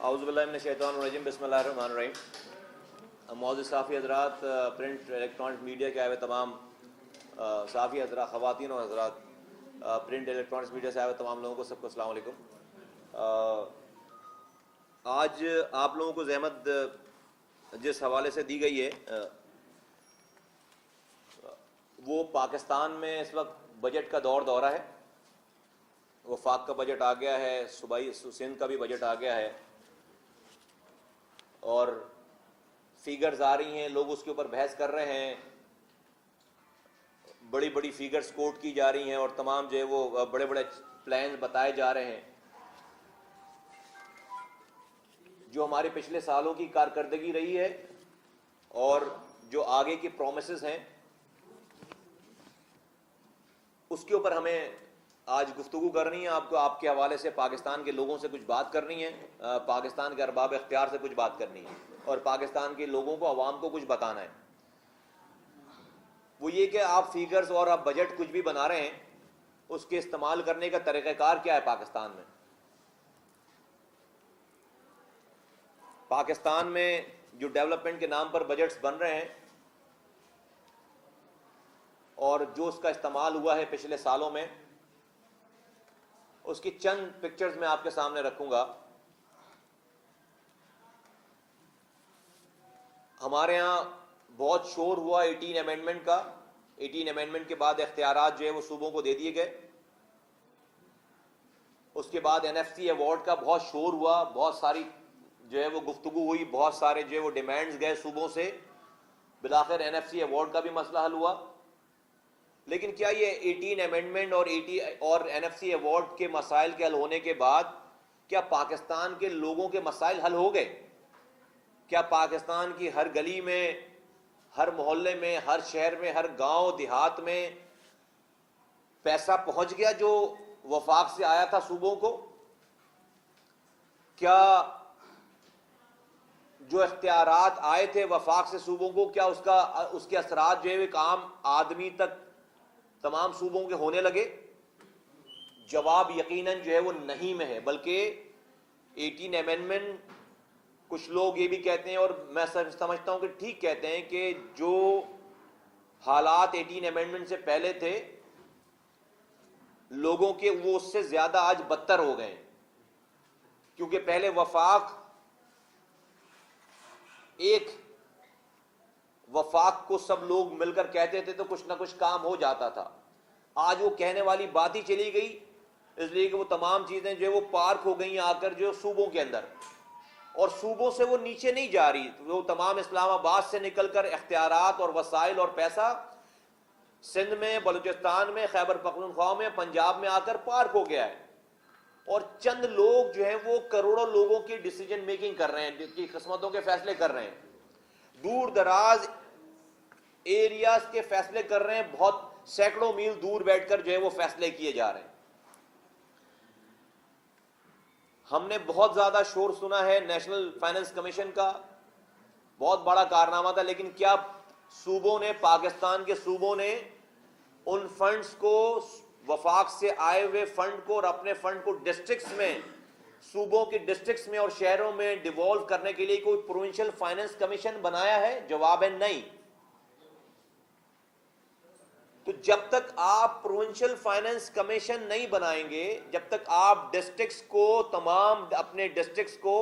औज़ुबिल्लाहिमिनश्शैतानिर्रजीम बिस्मिल्लाहिर्रहमानिर्रहीम। मौजूद साफ़ी हज़रात, print electronic media के आए हुए तमाम साफ़ी हज़रात, ख़वातीन और हज़रात, प्रिंट इलेक्ट्रॉनिक्स मीडिया से आए हुए तमाम लोगों को सबको अस्सलाम वालेकुम। आज आप लोगों को ज़हमत जिस हवाले से दी गई है वो पाकिस्तान में इस वक्त बजट का दौरा है। वफाक का बजट आ गया है, सूबाई सिंध का भी बजट आ गया है और फिगर्स आ रही हैं, लोग उसके ऊपर बहस कर रहे हैं, बड़ी बड़ी फिगर्स कोट की जा रही हैं और तमाम जो है वो बड़े बड़े प्लान बताए जा रहे हैं। जो हमारे पिछले सालों की कारकर्दगी रही है और जो आगे की प्रोमिसेस हैं उसके ऊपर हमें आज गुफ्तगू करनी है। आपको आपके हवाले से पाकिस्तान के लोगों से कुछ बात करनी है, पाकिस्तान के अरबाब इख्तियार से कुछ बात करनी है और पाकिस्तान के लोगों को, अवाम को कुछ बताना है। वो ये कि आप फिगर्स और आप बजट कुछ भी बना रहे हैं, उसके इस्तेमाल करने का तरीक़ाकार क्या है। पाकिस्तान में जो डेवलपमेंट के नाम पर बजट्स बन रहे हैं और जो उसका इस्तेमाल हुआ है पिछले सालों में, उसकी चंद पिक्चर्स मैं आपके सामने रखूंगा। हमारे यहाँ बहुत शोर हुआ 18 अमेंडमेंट का। 18 अमेंडमेंट के बाद इख्तियारात जो है वो सूबों को दे दिए गए। उसके बाद NFC अवार्ड का बहुत शोर हुआ, बहुत सारी जो है वो गुफ्तगू हुई, बहुत सारे जो है वो डिमांड्स गए सूबों से। बिलाखिर NFC अवार्ड का भी मसला हल हुआ। लेकिन क्या ये 18 अमेंडमेंट और NFC अवार्ड के मसाइल के हल होने के बाद क्या पाकिस्तान के लोगों के मसाइल हल हो गए? क्या पाकिस्तान की हर गली में, हर मोहल्ले में, हर शहर में, हर गांव देहात में पैसा पहुंच गया जो वफाक से आया था सूबों को? क्या जो इख्तियारात आए थे वफाक से सूबों को, क्या उसके असरात जो है एक आम आदमी तक तमाम सूबों के होने लगे? जवाब यकीनन जो है वो नहीं में है। बल्कि 18 अमेंडमेंट, कुछ लोग ये भी कहते हैं और मैं समझता हूं कि ठीक कहते हैं कि जो हालात 18 अमेंडमेंट से पहले थे लोगों के, वो उससे ज्यादा आज बदतर हो गए। क्योंकि पहले वफाक को सब लोग मिलकर कहते थे तो कुछ ना कुछ काम हो जाता था। आज वो कहने वाली बात ही चली गई, इसलिए कि वो तमाम चीजें जो है वो पार्क हो गई आकर जो सूबों के अंदर, और सूबों से वो नीचे नहीं जा रही। वो तमाम इस्लामाबाद से निकलकर इख्तियारात और वसाइल और पैसा सिंध में, बलूचिस्तान में, खैबर पख्तूनख्वा में, पंजाब में आकर पार्क हो गया है। और चंद लोग जो है वो करोड़ों लोगों की डिसीजन मेकिंग कर रहे हैं, जिनकी किस्मतों के फैसले कर रहे हैं, दूर दराज एरियाज के फैसले कर रहे हैं। बहुत सैकड़ों मील दूर बैठकर जो है वो फैसले किए जा रहे हैं। हमने बहुत ज्यादा शोर सुना है नेशनल फाइनेंस कमीशन का, बहुत बड़ा कारनामा था। लेकिन क्या सूबों ने, पाकिस्तान के सूबों ने उन फंड्स को, वफाक से आए हुए फंड को और अपने फंड को डिस्ट्रिक्ट्स में, सूबों के डिस्ट्रिक्ट्स में और शहरों में डिवॉल्व करने के लिए कोई प्रोविंशियल फाइनेंस कमीशन बनाया है? जवाब है नहीं। तो जब तक आप प्रोविंशियल फाइनेंस कमीशन नहीं बनाएंगे, जब तक आप डिस्ट्रिक्ट्स को, तमाम अपने डिस्ट्रिक्ट्स को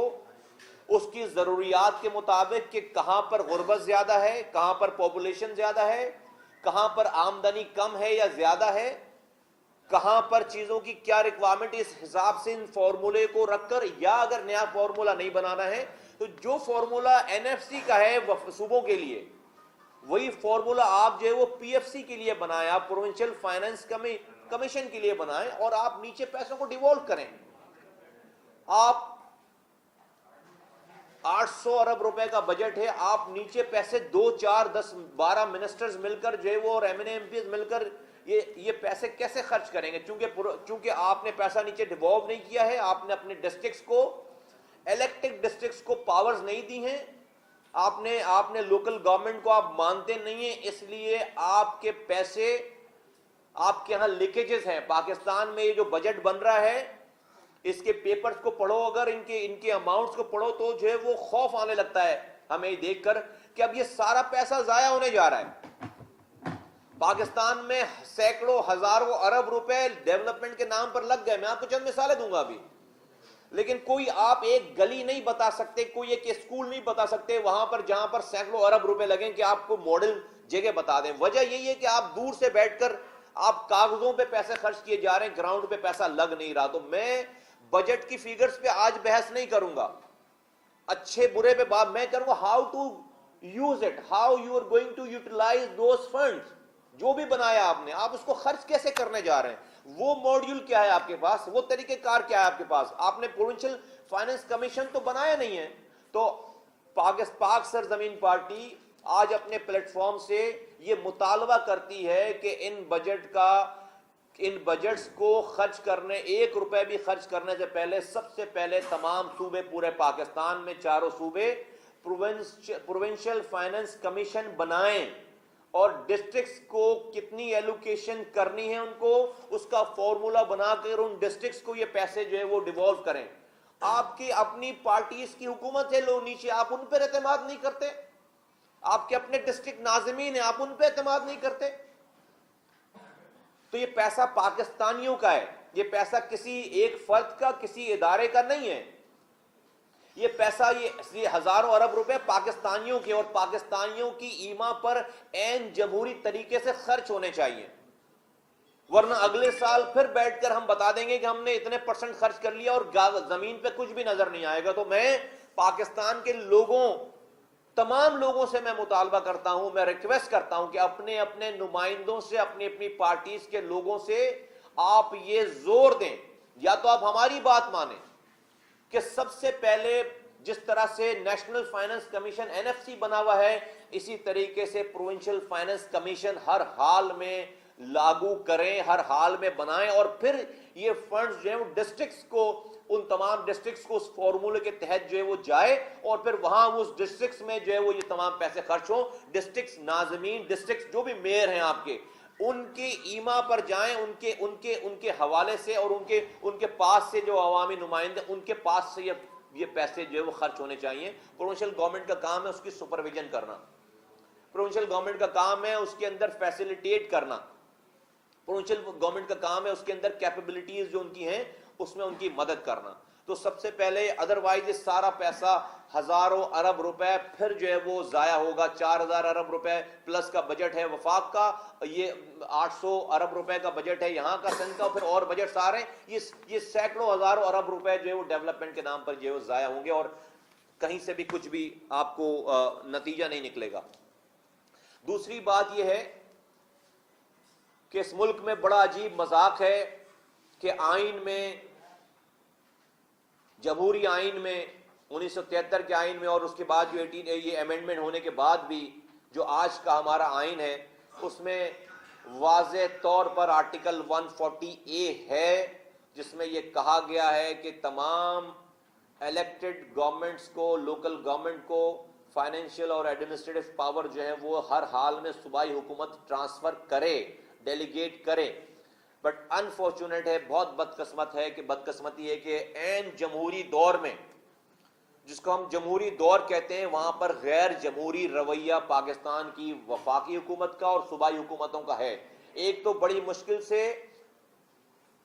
उसकी जरूरियात के मुताबिक कि कहां पर गुर्बत ज्यादा है, कहां पर पॉपुलेशन ज्यादा है, कहां पर आमदनी कम है या ज्यादा है, कहां पर चीजों की क्या रिक्वायरमेंट, इस हिसाब से इन फॉर्मूले को रखकर, या अगर नया फॉर्मूला नहीं बनाना है तो जो फॉर्मूला NFC का है सूबों के लिए, वही फॉर्मूला आप जो है वो PFC के लिए बनाएं, आप प्रोविंशियल फाइनेंस कमीशन के लिए बनाएं और आप नीचे पैसों को डिवॉल्व करें। आप 800 अरब रुपए का बजट है, आप नीचे पैसे 2, 4, 10, 12 मिनिस्टर्स मिलकर जो है वो और MNA MPs मिलकर ये पैसे कैसे खर्च करेंगे? चूंकि आपने पैसा नीचे डिवॉल्व नहीं किया है, आपने अपने डिस्ट्रिक्ट्स को, इलेक्टेड डिस्ट्रिक्ट्स को पावर्स नहीं दी हैं, आपने लोकल गवर्नमेंट को आप मानते नहीं है, इसलिए आपके पैसे, आपके यहां लीकेजेस हैं। पाकिस्तान में ये जो बजट बन रहा है इसके पेपर्स को पढ़ो, अगर इनके इनके अमाउंट्स को पढ़ो तो जो है वो खौफ आने लगता है हमें देखकर कि अब ये सारा पैसा जाया होने जा रहा है। पाकिस्तान में सैकड़ों हजारों अरब रुपए डेवलपमेंट के नाम पर लग गए। मैं आपको चंद मिसालें दूंगा अभी, लेकिन कोई आप एक गली नहीं बता सकते, कोई एक स्कूल नहीं बता सकते वहां पर जहां पर सैकड़ों अरब रुपए लगे कि आपको मॉडल जगह बता दें। वजह यही है कि आप दूर से बैठकर आप कागजों पे पैसे खर्च किए जा रहे हैं, ग्राउंड पे पैसा लग नहीं रहा। तो मैं बजट की फिगर्स पे आज बहस नहीं करूंगा, अच्छे बुरे पे बात मैं करूंगा how to use it, how you are going to utilise those funds. जो भी बनाया आपने, आप उसको खर्च कैसे करने जा रहे हैं, वो मॉड्यूल क्या है आपके पास, वो तरीकेकार क्या है आपके पास। आपने प्रोविंशियल फाइनेंस कमीशन तो बनाया नहीं है। तो पाक सरजमीन पार्टी आज अपने प्लेटफॉर्म से ये मुतालबा करती है कि इन बजट्स को खर्च करने, 1 रुपए भी खर्च करने से पहले सबसे पहले तमाम सूबे, पूरे पाकिस्तान में चारों सूबे प्रोविंशियल फाइनेंस कमीशन बनाएं और डिस्ट्रिक्ट्स को कितनी एलोकेशन करनी है उनको, उसका फॉर्मूला बनाकर उन डिस्ट्रिक्ट्स को ये पैसे जो है वो डिवॉल्व करें। आपकी अपनी पार्टीज की हुकूमत है, लोग नीचे, आप उन पर एतमाद नहीं करते। आपके अपने डिस्ट्रिक्ट नाज़मीन है, आप उन पर एतमाद नहीं करते। तो ये पैसा पाकिस्तानियों का है, ये पैसा किसी एक फर्द का, किसी इदारे का नहीं है। ये पैसा, ये हजारों अरब रुपए पाकिस्तानियों के, और पाकिस्तानियों की ईमा पर ऐन जमहूरी तरीके से खर्च होने चाहिए। वरना अगले साल फिर बैठकर हम बता देंगे कि हमने इतने % खर्च कर लिया और जमीन पे कुछ भी नजर नहीं आएगा। तो मैं पाकिस्तान के लोगों, तमाम लोगों से मैं मुतालबा करता हूं, मैं रिक्वेस्ट करता हूं कि अपने अपने नुमाइंदों से, अपनी अपनी पार्टीज के लोगों से आप ये जोर दें, या तो आप हमारी बात माने कि सबसे पहले जिस तरह से नेशनल फाइनेंस कमीशन एनएफसी बना हुआ है, इसी तरीके से प्रोविंशियल फाइनेंस कमीशन हर हाल में लागू करें, हर हाल में बनाएं, और फिर ये फंड्स जो है वो डिस्ट्रिक्ट्स को, उन तमाम डिस्ट्रिक्ट्स को उस फॉर्मूले के तहत जो है वो जाए, और फिर वहां उस डिस्ट्रिक्ट्स में जो है वो ये तमाम पैसे खर्च हो। डिस्ट्रिक्ट्स नाज़मीन, डिस्ट्रिक्ट्स जो भी मेयर हैं आपके, उनके ईमा पर जाएं, उनके उनके उनके हवाले से, और उनके पास से जो अवामी नुमाइंदे, उनके पास से ये पैसे जो है वो खर्च होने चाहिए। प्रोविंशियल गवर्नमेंट का काम है उसकी सुपरविजन करना, प्रोविंशियल गवर्नमेंट का काम है उसके अंदर फैसिलिटेट करना, प्रोविंशियल गवर्नमेंट का काम है उसके अंदर कैपेबिलिटीज जो उनकी हैं उसमें उनकी मदद करना। तो सबसे पहले, अदरवाइज ये सारा पैसा, हजारों अरब रुपए फिर जो है वो जाया होगा। 4000 अरब रुपए प्लस का बजट है वफाक का, ये 800 अरब रुपए का बजट है यहाँ का, सिंध का, फिर और बजट सारे, ये सैकड़ों हजारों अरब रुपए जो है वो डेवलपमेंट के नाम पर जो है वो जाया होंगे, और कहीं से भी कुछ भी आपको नतीजा नहीं निकलेगा। दूसरी बात यह है कि इस मुल्क में बड़ा अजीब मजाक है कि आइन में, जमहूरी आइन में, 1973 के आइन में, और उसके बाद जो ये अमेंडमेंट होने के बाद भी जो आज का हमारा आइन है, उसमें वाज़े तौर पर आर्टिकल 140A है, जिसमें यह कहा गया है कि तमाम इलेक्टेड गवर्नमेंट्स को, लोकल गवर्नमेंट को फाइनेंशियल और एडमिनिस्ट्रेटिव पावर जो है वो हर हाल में सूबाई हुकूमत ट्रांसफर करे, डेलीगेट करे। बट अनफॉर्चुनेट है, बहुत बदकिस्मती है कि ऐन जमहूरी दौर में, जिसको हम जमहूरी दौर कहते हैं, वहां पर गैर जमहूरी रवैया पाकिस्तान की वफाकी हुकूमत का और सूबाई हुकूमतों का है। एक तो बड़ी मुश्किल से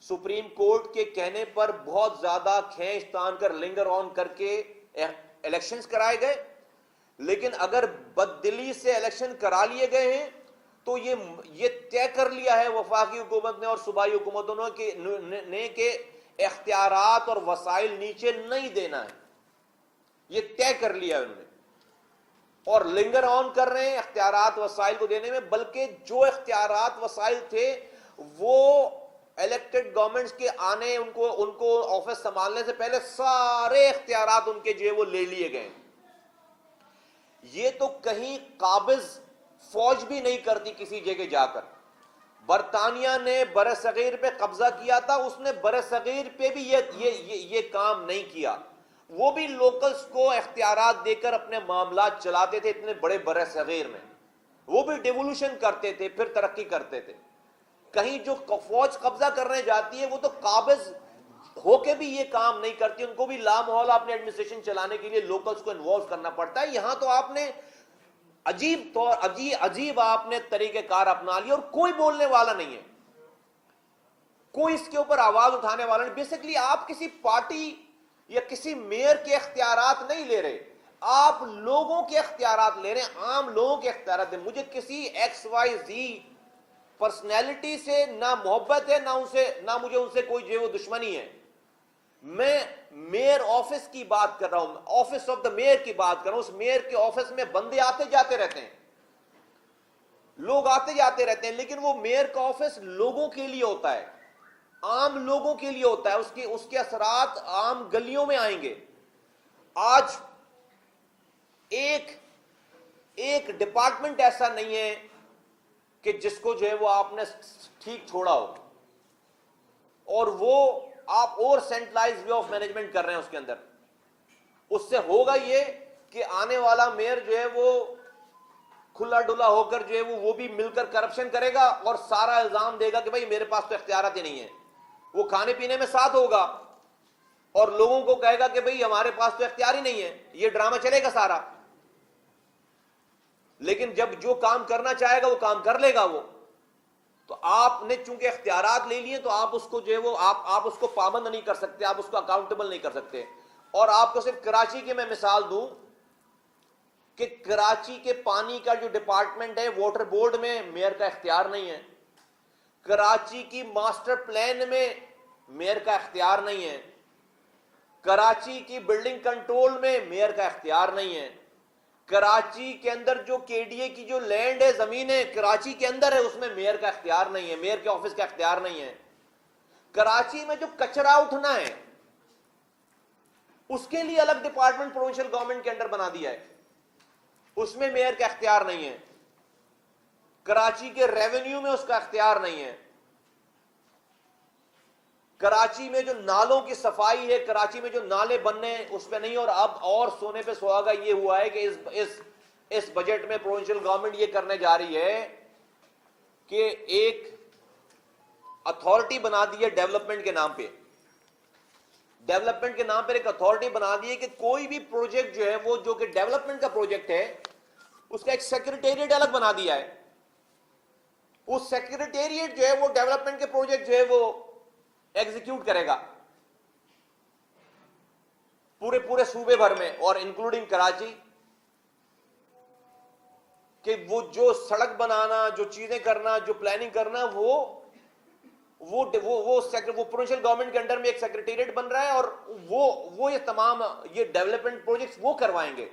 सुप्रीम कोर्ट के कहने पर बहुत ज्यादा खींच तान कर, लिंगर ऑन करके इलेक्शंस कराए गए, लेकिन अगर बददिली से इलेक्शन करा लिए गए हैं तो ये तय कर लिया है वफाकी हुकूमत ने और सूबाई हुकूमतों ने के इख्तियारात और वसाइल नीचे नहीं देना है, ये तय कर लिया है उन्होंने, और लिंगर ऑन कर रहे हैं इख्तियारात वसाइल को देने में। बल्कि जो इख्तियारात वसाइल थे वो इलेक्टेड गवर्नमेंट्स के आने, उनको ऑफिस संभालने से पहले सारे इख्तियारात उनके जो है वो ले लिए गए। ये तो कहीं काबिज फौज भी नहीं करती किसी जगह जाकर। बरतानिया ने बरसगीर पे कब्जा किया था, उसने बरसगीर पे भी ये काम नहीं किया। वो भी लोकल्स को इख्तियारात देकर अपने मामला चलाते थे इतने बड़े बरसगीर में, वो भी डिवोल्यूशन करते थे, फिर तरक्की करते थे। कहीं जो फौज कब्जा करने जाती है वो तो काबिज होके भी ये काम नहीं करती, उनको भी लामहौला अपने एडमिनिस्ट्रेशन चलाने के लिए लोकल्स को इन्वॉल्व करना पड़ता है। यहां तो आपने अजीब आपने तरीकेकार अपना लिया और कोई बोलने वाला नहीं है, कोई इसके ऊपर आवाज उठाने वाला नहीं। बेसिकली आप किसी पार्टी या किसी मेयर के इख्तियारात नहीं ले रहे, आप लोगों के इख्तियारात ले रहे हैं, आम लोगों के इख्तियारात। मुझे किसी XYZ पर्सनैलिटी से ना मोहब्बत है, ना मुझे उनसे कोई जो वो दुश्मनी है। मैं मेयर ऑफिस की बात कर रहा हूं, ऑफिस ऑफ द मेयर की बात कर रहा हूं। उस मेयर के ऑफिस में बंदे आते जाते रहते हैं, लोग आते जाते रहते हैं, लेकिन वो मेयर का ऑफिस लोगों के लिए होता है, आम लोगों के लिए होता है। उसके असरात आम गलियों में आएंगे। आज एक डिपार्टमेंट ऐसा नहीं है कि जिसको जो है वो आपने ठीक छोड़ा हो, और वो आप और सेंट्रलाइज वे ऑफ मैनेजमेंट कर रहे हैं उसके अंदर। उससे होगा ये कि आने वाला मेयर जो है वो खुला डुला होकर जो है वो भी मिलकर करप्शन करेगा और सारा इल्जाम देगा कि भाई मेरे पास तो इख्तियारात ही नहीं है। वो खाने पीने में साथ होगा और लोगों को कहेगा कि भाई हमारे पास तो इख्तियार ही नहीं है। ये ड्रामा चलेगा सारा, लेकिन जब जो काम करना चाहेगा वो काम कर लेगा वो। तो आपने चूंकि इख्तियारात ले लिए तो आप उसको जो है वो आप उसको पाबंद नहीं कर सकते, आप उसको अकाउंटेबल नहीं कर सकते। और आपको सिर्फ कराची की मैं मिसाल दूं कि कराची के पानी का जो डिपार्टमेंट है, वाटर बोर्ड में मेयर का इख्तियार नहीं है। कराची की मास्टर प्लान में मेयर का इख्तियार नहीं है। कराची की बिल्डिंग कंट्रोल में मेयर का इख्तियार नहीं है। कराची के अंदर जो KDA की जो लैंड है, जमीन है, कराची के अंदर है, उसमें मेयर का इख्तियार नहीं है, मेयर के ऑफिस का इख्तियार नहीं है। कराची में जो कचरा उठना है उसके लिए अलग डिपार्टमेंट प्रोविंशियल गवर्नमेंट के अंडर बना दिया है, उसमें मेयर का इख्तियार नहीं है। कराची के रेवेन्यू में उसका इख्तियार नहीं है। कराची में जो नालों की सफाई है, कराची में जो नाले बनने उस पर नहीं। और अब और सोने पे सुहागा ये हुआ है कि इस बजट में प्रोविंशियल गवर्नमेंट ये करने जा रही है कि एक अथॉरिटी बना दी है डेवलपमेंट के नाम पे। डेवलपमेंट के नाम पर एक अथॉरिटी बना दी है कि कोई भी प्रोजेक्ट जो है वो जो कि डेवलपमेंट का प्रोजेक्ट है उसका एक सेक्रेटेरिएट अलग बना दिया है। उस सेक्रेटेरिएट जो है वो डेवलपमेंट के प्रोजेक्ट जो है वो एग्जीक्यूट करेगा पूरे सूबे भर में और इंक्लूडिंग कराची। कि वो जो सड़क बनाना, जो चीजें करना, जो प्लानिंग करना, वो प्रोविंशियल गवर्नमेंट के अंडर में एक सेक्रेटेरिएट बन रहा है और वो ये तमाम ये डेवलपमेंट प्रोजेक्ट्स वो करवाएंगे।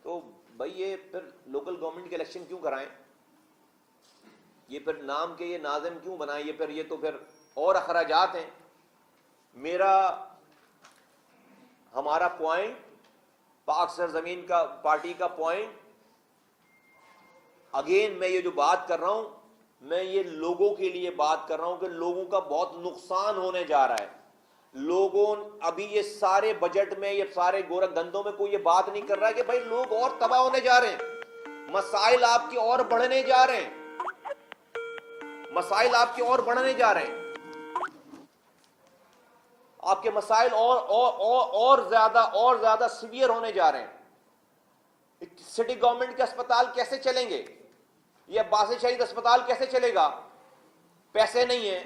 तो भाई ये फिर लोकल गवर्नमेंट के इलेक्शन क्यों कराएं? ये फिर नाम के ये नाज़िम क्यों बनाएं? ये तो फिर और अखराजात हैं। हमारा पॉइंट, पाक सरजमीन का पार्टी का पॉइंट, अगेन मैं ये जो बात कर रहा हूं, मैं ये लोगों के लिए बात कर रहा हूं कि लोगों का बहुत नुकसान होने जा रहा है। लोगों अभी ये सारे बजट में, ये सारे गोरख धंधों में कोई ये बात नहीं कर रहा है कि भाई लोग और तबाह होने जा रहे हैं, मसाइल आपके और बढ़ने जा रहे हैं, मसाइल आपके और बढ़ने जा रहे हैं, आपके मसाइल और ज्यादा सीवियर होने जा रहे हैं। सिटी गवर्नमेंट के अस्पताल कैसे चलेंगे? ये अब्बास शहीद अस्पताल कैसे चलेगा? पैसे नहीं है।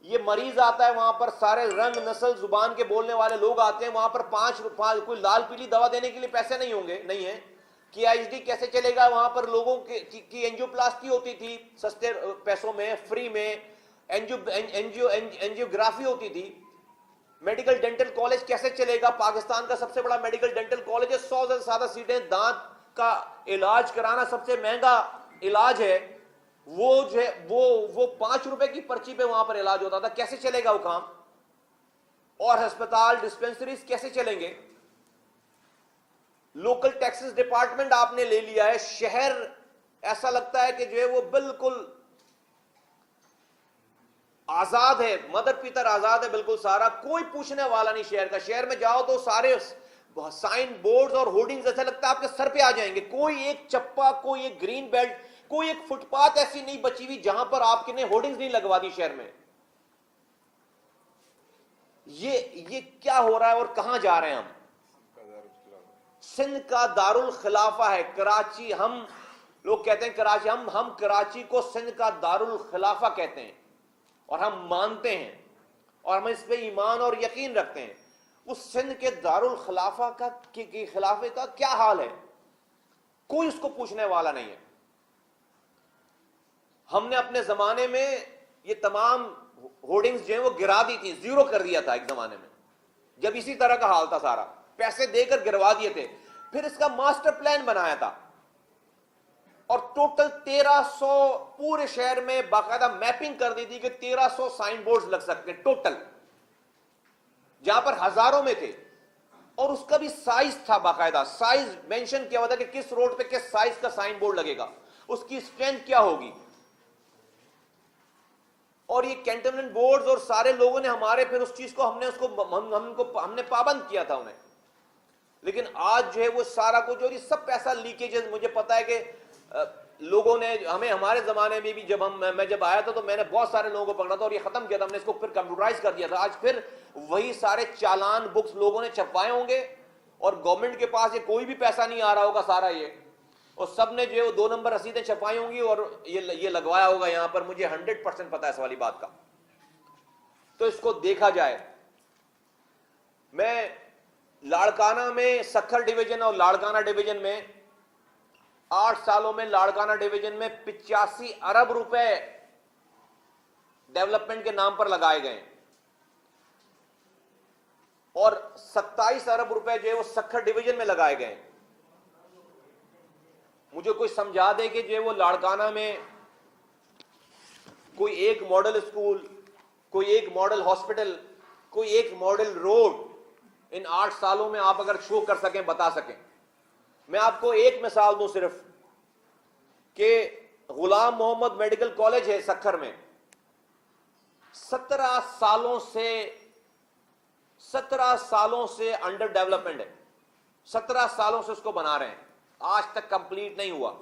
ये मरीज आता है, वहां पर सारे रंग नस्ल जुबान के बोलने वाले लोग आते हैं, वहां पर पांच कोई लाल पीली दवा देने के लिए पैसे नहीं होंगे, नहीं है। KISD कैसे चलेगा? वहां पर लोगों की एंजियोप्लास्टी होती थी सस्ते पैसों में, फ्री में, एंजियोग्राफी होती थी। मेडिकल डेंटल कॉलेज कैसे चलेगा? पाकिस्तान का सबसे बड़ा मेडिकल डेंटल कॉलेज है, 100 से ज्यादा सीटें, दांत का इलाज कराना सबसे महंगा इलाज है। वो जो है वो 5 रुपए की पर्ची पे वहां पर इलाज होता था। कैसे चलेगा वो काम? और अस्पताल, डिस्पेंसरीज कैसे चलेंगे? लोकल टैक्सेस डिपार्टमेंट आपने ले लिया है। शहर ऐसा लगता है कि जो है वो बिल्कुल आजाद है, मदर पितर आजाद है बिल्कुल सारा, कोई पूछने वाला नहीं शहर का। शहर में जाओ तो सारे साइन बोर्ड और होर्डिंग्स ऐसा लगता है आपके सर पे आ जाएंगे। कोई एक चप्पा, कोई एक ग्रीन बेल्ट, कोई एक फुटपाथ ऐसी नहीं बची हुई जहां पर आपके ने होर्डिंग्स नहीं लगवा दी शहर में। ये क्या हो रहा है और कहां जा रहे हैं हम? सिंध का दारुल खिलाफा है कराची। हम लोग कहते हैं कराची, हम कराची को सिंध का दारुल खिलाफा कहते हैं और हम मानते हैं और हम इस पे ईमान और यकीन रखते हैं। उस सिंध के दारुल खिलाफा का खिलाफे का क्या हाल है, कोई उसको पूछने वाला नहीं है। हमने अपने जमाने में ये तमाम होर्डिंग्स जो है वो गिरा दी थी, जीरो कर दिया था एक जमाने में, जब इसी तरह का हाल था, सारा पैसे देकर गिरवा दिए थे। फिर इसका मास्टर प्लान बनाया था और टोटल 1300 पूरे शहर में बाकायदा मैपिंग कर दी थी कि 1300 साइन बोर्ड लग सकते हैं टोटल, जहां पर हजारों में थे। और उसका भी साइज था, बाकायदा साइज मेंशन किया हुआ था कि किस रोड पे किस साइज का साइन बोर्ड लगेगा, उसकी स्ट्रेंथ क्या होगी। और ये कैंटोनमेंट बोर्ड्स और सारे लोगों ने हमारे फिर उस चीज को हमने पाबंद किया था उन्हें। लेकिन आज जो है वो सारा कुछ और ये सब पैसा लीकेजेस, मुझे पता है कि लोगों ने हमें, हमारे जमाने में भी जब मैं जब आया था तो मैंने बहुत सारे लोगों को पकड़ा था और ये खत्म किया था, हमने इसको फिर कंप्यूटराइज कर दिया था। आज फिर वही सारे चालान बुक्स लोगों ने छपवाए होंगे और गवर्नमेंट के पास ये कोई भी पैसा नहीं आ रहा होगा सारा ये, और सब ने जो है वो 2 नंबर रसीदें छपाई होंगी और ये लगवाया होगा यहां पर। मुझे 100% पता है इस वाली बात का। तो इसको देखा जाए, मैं लाड़काना में सक्खर डिवीजन और लाड़काना डिवीजन में 8 सालों में लाड़काना डिवीजन में 85 अरब रुपए डेवलपमेंट के नाम पर लगाए गए और 27 अरब रुपए जो है वो सक्खर डिवीजन में लगाए गए। मुझे कोई समझा दे कि जो वो लाड़काना में कोई एक मॉडल स्कूल, कोई एक मॉडल हॉस्पिटल, कोई एक मॉडल रोड इन 8 सालों में आप अगर शो कर सकें, बता सकें। मैं आपको एक मिसाल दूं सिर्फ कि गुलाम मोहम्मद मेडिकल कॉलेज है सक्खर में, 17 सालों से अंडर डेवलपमेंट है। 17 सालों से उसको बना रहे हैं, आज तक कंप्लीट नहीं हुआ।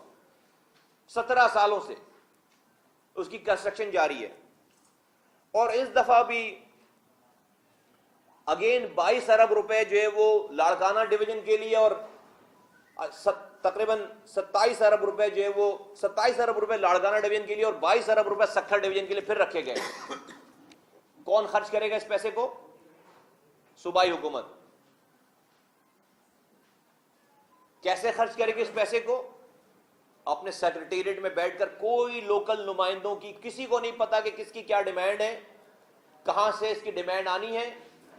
17 सालों से उसकी कंस्ट्रक्शन जारी है। और इस दफा भी अगेन 22 अरब रुपए जो है वो लाड़काना डिवीजन के लिए और तकरीबन 27 अरब रुपए जो है वो 27 अरब रुपए लाड़काना डिवीजन के लिए और 22 अरब रुपए सक्खर डिवीजन के लिए फिर रखे गए। कौन खर्च करेगा इस पैसे को? सूबाई हुकूमत। कैसे खर्च करेगी इस पैसे को? अपने सेक्रेटेरिएट में बैठकर कोई लोकल नुमाइंदों की, किसी को नहीं पता कि किसकी क्या डिमांड है, कहां से इसकी डिमांड आनी है,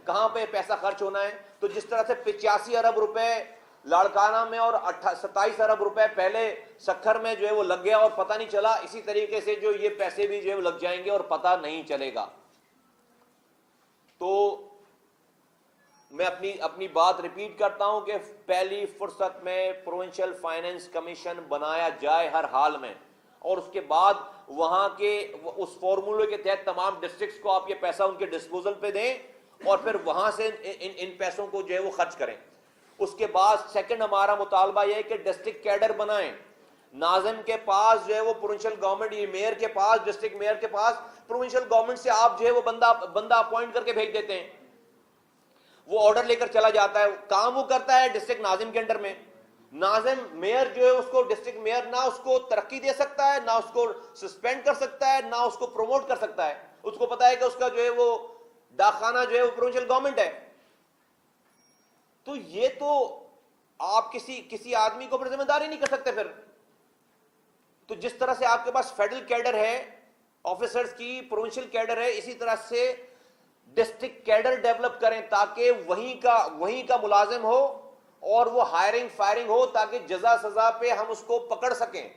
कहां पे पैसा खर्च होना है। तो जिस तरह से 85 अरब रुपए लाड़काना में और 27 अरब रुपए पहले सक्खर में जो है वो लग गया और पता नहीं चला, इसी तरीके से जो ये पैसे भी जो है लग जाएंगे और पता नहीं चलेगा। तो मैं अपनी बात रिपीट करता हूं कि पहली फुर्सत में प्रोविंशियल फाइनेंस कमीशन बनाया जाए हर हाल में, और उसके बाद वहां के उस फॉर्मूले के तहत तमाम डिस्ट्रिक्ट्स को आप ये पैसा उनके डिस्पोजल पे दें और फिर वहां से इन पैसों को जो है वो खर्च करें। उसके बाद सेकंड हमारा मुतालबा यह है कि डिस्ट्रिक्ट कैडर बनाएं। नाज़िम के पास जो है वो प्रोविंशियल गवर्नमेंट, ये मेयर के पास, डिस्ट्रिक्ट मेयर के पास प्रोविंशियल गवर्नमेंट से आप जो है वो बंदा अपॉइंट करके भेज देते हैं, वो ऑर्डर लेकर चला जाता है, काम वो करता है डिस्ट्रिक्ट नाज़िम के अंडर में। नाज़िम मेयर जो है उसको डिस्ट्रिक्ट मेयर ना उसको तरक्की दे सकता है, ना उसको सस्पेंड कर सकता है, ना उसको प्रमोट कर सकता है। उसको पता है कि उसका जो है वो डाकखाना जो है वो प्रोविंशियल गवर्नमेंट है। तो ये तो आप किसी आदमी को जिम्मेदारी नहीं कर सकते फिर। तो जिस तरह से आपके पास फेडरल कैडर है ऑफिसर्स की, प्रोविंशियल कैडर है, इसी तरह से डिस्ट्रिक्ट कैडर डेवलप करें ताकि वहीं का मुलाजिम हो और वो हायरिंग फायरिंग हो, ताकि जजा सजा पे हम उसको पकड़ सकें।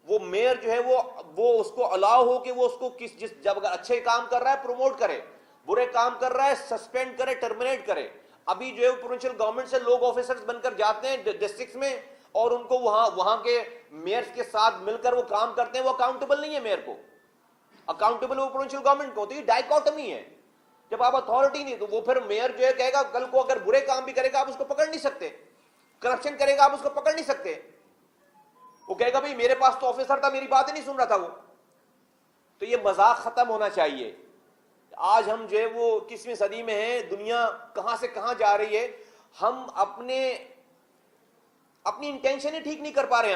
वो मेयर जो है वो उसको अलाउ हो कि वो उसको जब अगर अच्छे काम कर रहा है प्रमोट करे, बुरे काम कर रहा है सस्पेंड करे, टर्मिनेट करे। अभी जो है प्रोविंशियल गवर्नमेंट से लोग ऑफिसर्स बनकर जाते हैं डिस्ट्रिक्ट्स में और उनको वहां के मेयर्स के साथ मिलकर वो काम करते हैं। वो अकाउंटेबल नहीं है मेयर को, अकाउंटेबल वो प्रोविंशियल गवर्नमेंट को। तो ये डाइकोटमी है। जब आप अथॉरिटी नहीं तो वो फिर मेयर जो है कहेगा कल को अगर बुरे काम भी करेगा आप उसको पकड़ नहीं सकते, करप्शन करेगा आप उसको पकड़ नहीं सकते। वो कहेगा भाई मेरे पास तो ऑफिसर था, मेरी बात ही नहीं सुन रहा था वो। तो ये मजाक खत्म होना चाहिए। आज हम जो है वो 21वीं सदी में हैं, दुनिया कहां से कहां जा रही है, हम अपनी इंटेंशन ही ठीक नहीं कर पा रहे।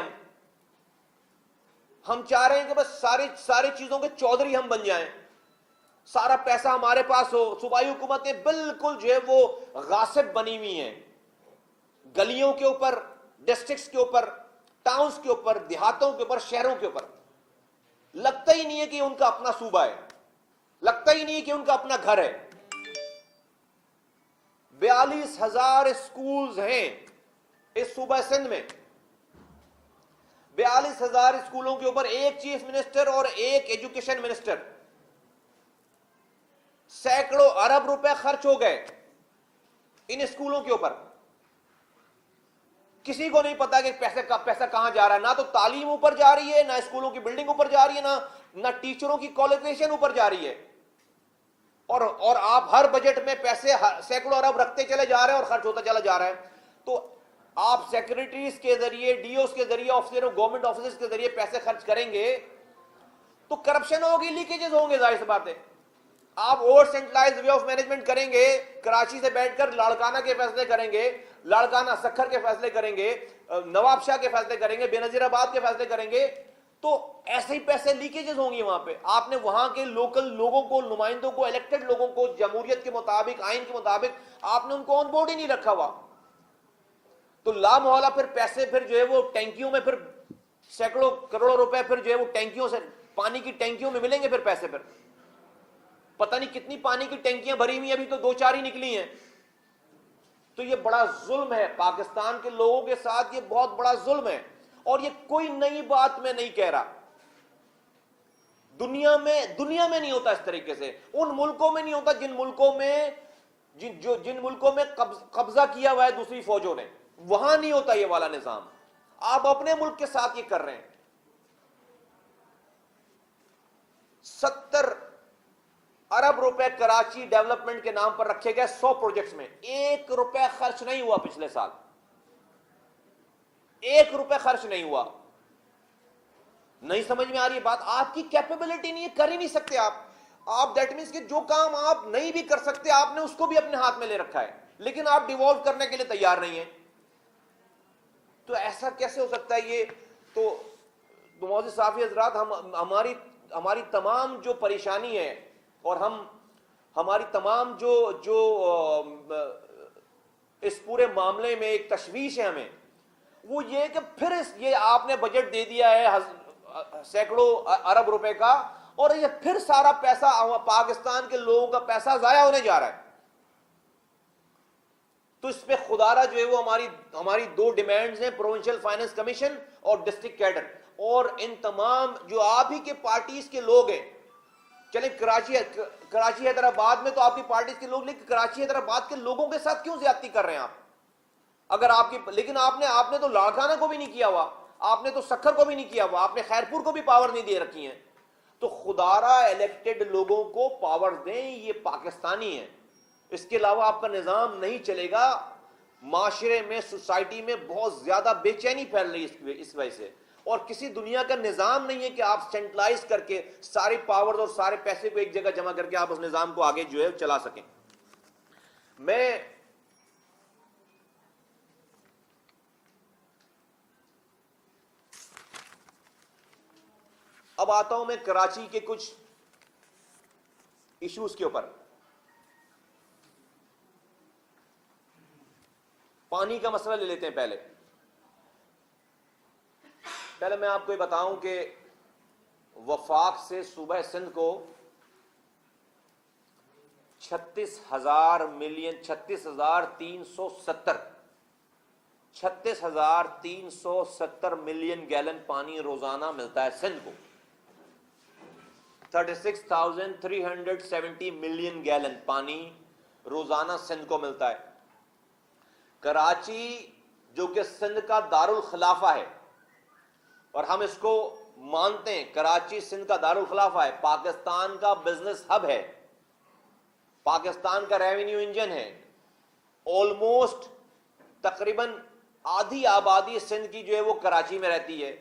हम चाह रहे हैं कि बस सारी चीजों के चौधरी हम बन जाएं, सारा पैसा हमारे पास हो। सूबाई हुकूमतें बिल्कुल जो है वो गासिब बनी हुई हैं, गलियों के ऊपर, डिस्ट्रिक्ट्स के ऊपर, टाउन्स के ऊपर, देहातों के ऊपर, शहरों के ऊपर। लगता ही नहीं है कि उनका अपना सूबा है, लगता ही नहीं है कि उनका अपना घर है। 42,000 स्कूल्स हैं इस सूबा सिंध में। 42,000 स्कूलों के ऊपर एक चीफ मिनिस्टर और एक एजुकेशन मिनिस्टर। सैकड़ों अरब रुपए खर्च हो गए इन स्कूलों के ऊपर। किसी को नहीं पता कि पैसा कहां जा रहा है। ना तो तालीम ऊपर जा रही है, ना स्कूलों की बिल्डिंग ऊपर जा रही है, ना टीचरों की क्वालिफिकेशन ऊपर जा रही है। और आप हर बजट में पैसे सैकड़ों अरब रखते चले जा रहे हैं और खर्च होता चला जा रहा है। तो आप सेक्रेटरीज के जरिए, डीओस के जरिए, ऑफिसरों, गवर्नमेंट ऑफिसर्स के जरिए पैसे खर्च करेंगे तो करप्शन होगी, लीकेजेस होंगे, जाहिर सी बात है। आप over centralised way of management करेंगे, कराची से बैठकर लाड़काना के फैसले करेंगे, लाड़काना सखर के फैसले करेंगे, नवाबशाह के फैसले करेंगे, बेनजीराबाद के फैसले करेंगे, तो ऐसे ही पैसे लीकेजेस होंगी वहां पे। आपने वहां के लोकल लोगों को, नुमाइंदों को, इलेक्टेड लोगों को जमहूरियत के मुताबिक, आइन के मुताबिक आपने उनको ऑन बोर्ड ही नहीं रखा हुआ। तो लामोहला फिर पैसे फिर जो है वो टैंकियों में, फिर सैकड़ों करोड़ों रुपए फिर जो है वो टैंकियों से, पानी की टैंकियों में मिलेंगे। फिर पैसे फिर पता नहीं कितनी पानी की टैंकियां भरी हुई, अभी तो 2-4 ही निकली हैं। तो ये बड़ा जुल्म है पाकिस्तान के लोगों के साथ, ये बहुत बड़ा जुल्म है। और ये कोई नई बात मैं नहीं कह रहा, दुनिया में नहीं होता इस तरीके से। उन मुल्कों में नहीं होता जिन मुल्कों में कब्जा किया हुआ है दूसरी फौजों ने, वहां नहीं होता ये वाला निजाम। आप अपने मुल्क के साथ ये कर रहे हैं। 70 अरब रुपए कराची डेवलपमेंट के नाम पर रखे गए 100 प्रोजेक्ट्स में, 1 रुपए खर्च नहीं हुआ पिछले साल, 1 रुपए खर्च नहीं हुआ। नहीं समझ में आ रही बात? आपकी कैपेबिलिटी नहीं है, कर ही नहीं सकते आप दैट मीन्स कि जो काम आप नहीं भी कर सकते, आपने उसको भी अपने हाथ में ले रखा है, लेकिन आप डिवॉल्व करने के लिए तैयार नहीं है। तो ऐसा कैसे हो सकता है? ये तो मौजूद साफी हजरात, हमारी तमाम जो परेशानी है और हमारी तमाम जो इस पूरे मामले में एक तशवीश है हमें, वो ये कि फिर ये आपने बजट दे दिया है सैकड़ों अरब रुपए का, और ये फिर सारा पैसा पाकिस्तान के लोगों का पैसा जाया होने जा रहा है। तो इस पे खुदारा जो है वो हमारी 2 डिमांड्स हैं, प्रोविंशियल फाइनेंस कमीशन और डिस्ट्रिक्ट कैडर। और इन तमाम जो आप ही के पार्टीज के लोग हैं, चले कराची हैदराबाद में तो आपकी पार्टीज के लोग, लेकिन कराची हैदराबाद के लोगों के साथ क्यों ज्यादती कर रहे हैं आप? अगर लेकिन आपने तो लाड़काना को भी नहीं किया हुआ, आपने तो सखर को भी नहीं किया हुआ, आपने खैरपुर को भी पावर नहीं दे रखी है। तो खुदारा इलेक्टेड लोगों को पावर दें, ये पाकिस्तानी है। इसके अलावा आपका निजाम नहीं चलेगा। माशरे में, सोसाइटी में बहुत ज्यादा बेचैनी फैल रही है इस वजह से। और किसी दुनिया का निजाम नहीं है कि आप सेंट्रलाइज करके सारी पावर्स और सारे पैसे को एक जगह जमा करके आप उस निजाम को आगे जो है चला सकें। मैं अब आता हूं मैं कराची के कुछ इश्यूज के ऊपर। पानी का मसला ले लेते हैं। पहले मैं आपको ये बताऊं कि वफाक से सूबा सिंध को 36,370 मिलियन गैलन पानी रोजाना मिलता है सिंध को। 36,370 मिलियन गैलन पानी रोजाना सिंध को मिलता है। कराची जो कि सिंध का दारुल खिलाफा है, और हम इसको मानते हैं, कराची सिंध का दारुल खिलाफा है, पाकिस्तान का बिजनेस हब है, पाकिस्तान का रेवेन्यू इंजन है। ऑलमोस्ट तकरीबन आधी आबादी सिंध की जो है वो कराची में रहती है।